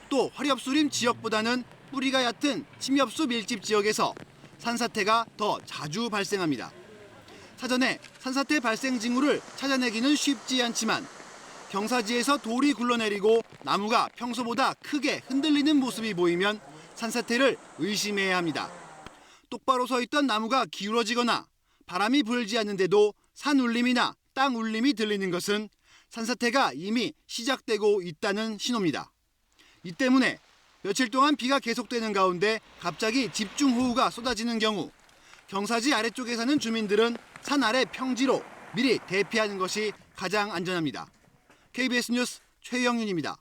Speaker 17: 또 화렵수림 지역보다는 뿌리가 얕은 침엽수 밀집 지역에서 산사태가 더 자주 발생합니다. 사전에 산사태 발생 징후를 찾아내기는 쉽지 않지만 경사지에서 돌이 굴러내리고 나무가 평소보다 크게 흔들리는 모습이 보이면 산사태를 의심해야 합니다. 똑바로 서 있던 나무가 기울어지거나 바람이 불지 않는데도 산 울림이나 땅 울림이 들리는 것은 산사태가 이미 시작되고 있다는 신호입니다. 이 때문에 며칠 동안 비가 계속되는 가운데 갑자기 집중호우가 쏟아지는 경우 경사지 아래쪽에 사는 주민들은 산 아래 평지로 미리 대피하는 것이 가장 안전합니다. KBS 뉴스 최영윤입니다.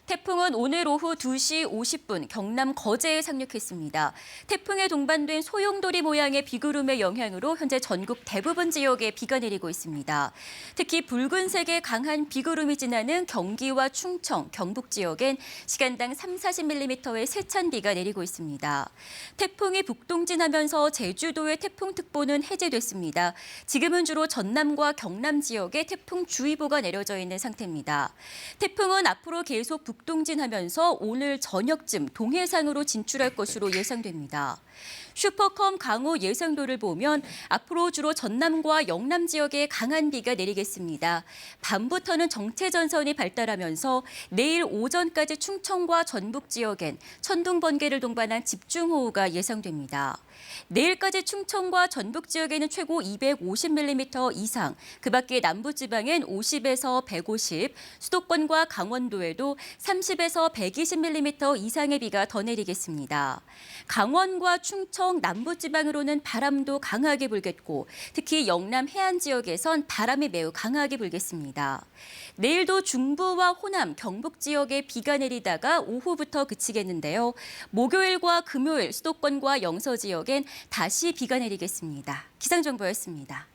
Speaker 18: 태풍은 오늘 오후 2시 50분 경남 거제에 상륙했습니다. 태풍에 동반된 소용돌이 모양의 비구름의 영향으로 현재 전국 대부분 지역에 비가 내리고 있습니다. 특히 붉은색의 강한 비구름이 지나는 경기와 충청, 경북 지역엔 시간당 30-40mm의 세찬 비가 내리고 있습니다. 태풍이 북동진하면서 제주도의 태풍특보는 해제됐습니다. 지금은 주로 전남과 경남 지역에 태풍주의보가 내려져 있는 상태입니다. 태풍은 앞으로 계속 북동진하면서 오늘 저녁쯤 동해상으로 진출할 것으로 예상됩니다. 슈퍼컴 강우 예상도를 보면 앞으로 주로 전남과 영남 지역에 강한 비가 내리겠습니다. 밤부터는 정체전선이 발달하면서 내일 오전까지 충청과 전북 지역엔 천둥 번개를 동반한 집중호우가 예상됩니다. 내일까지 충청과 전북 지역에는 최고 250mm 이상, 그 밖에 남부지방엔 50에서 150, 수도권과 강원도에도 30에서 120mm 이상의 비가 더 내리겠습니다. 강원과 충청, 남부지방으로는 바람도 강하게 불겠고 특히 영남 해안 지역에선 바람이 매우 강하게 불겠습니다. 내일도 중부와 호남, 경북 지역에 비가 내리다가 오후부터 그치겠는데요. 목요일과 금요일 수도권과 영서 지역엔 다시 비가 내리겠습니다. 기상정보였습니다.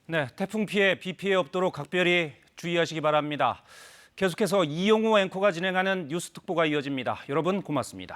Speaker 1: 네, 태풍 피해, 비 피해 없도록 각별히 주의하시기 바랍니다. 계속해서 이용우 앵커가 진행하는 뉴스 특보가 이어집니다. 여러분 고맙습니다.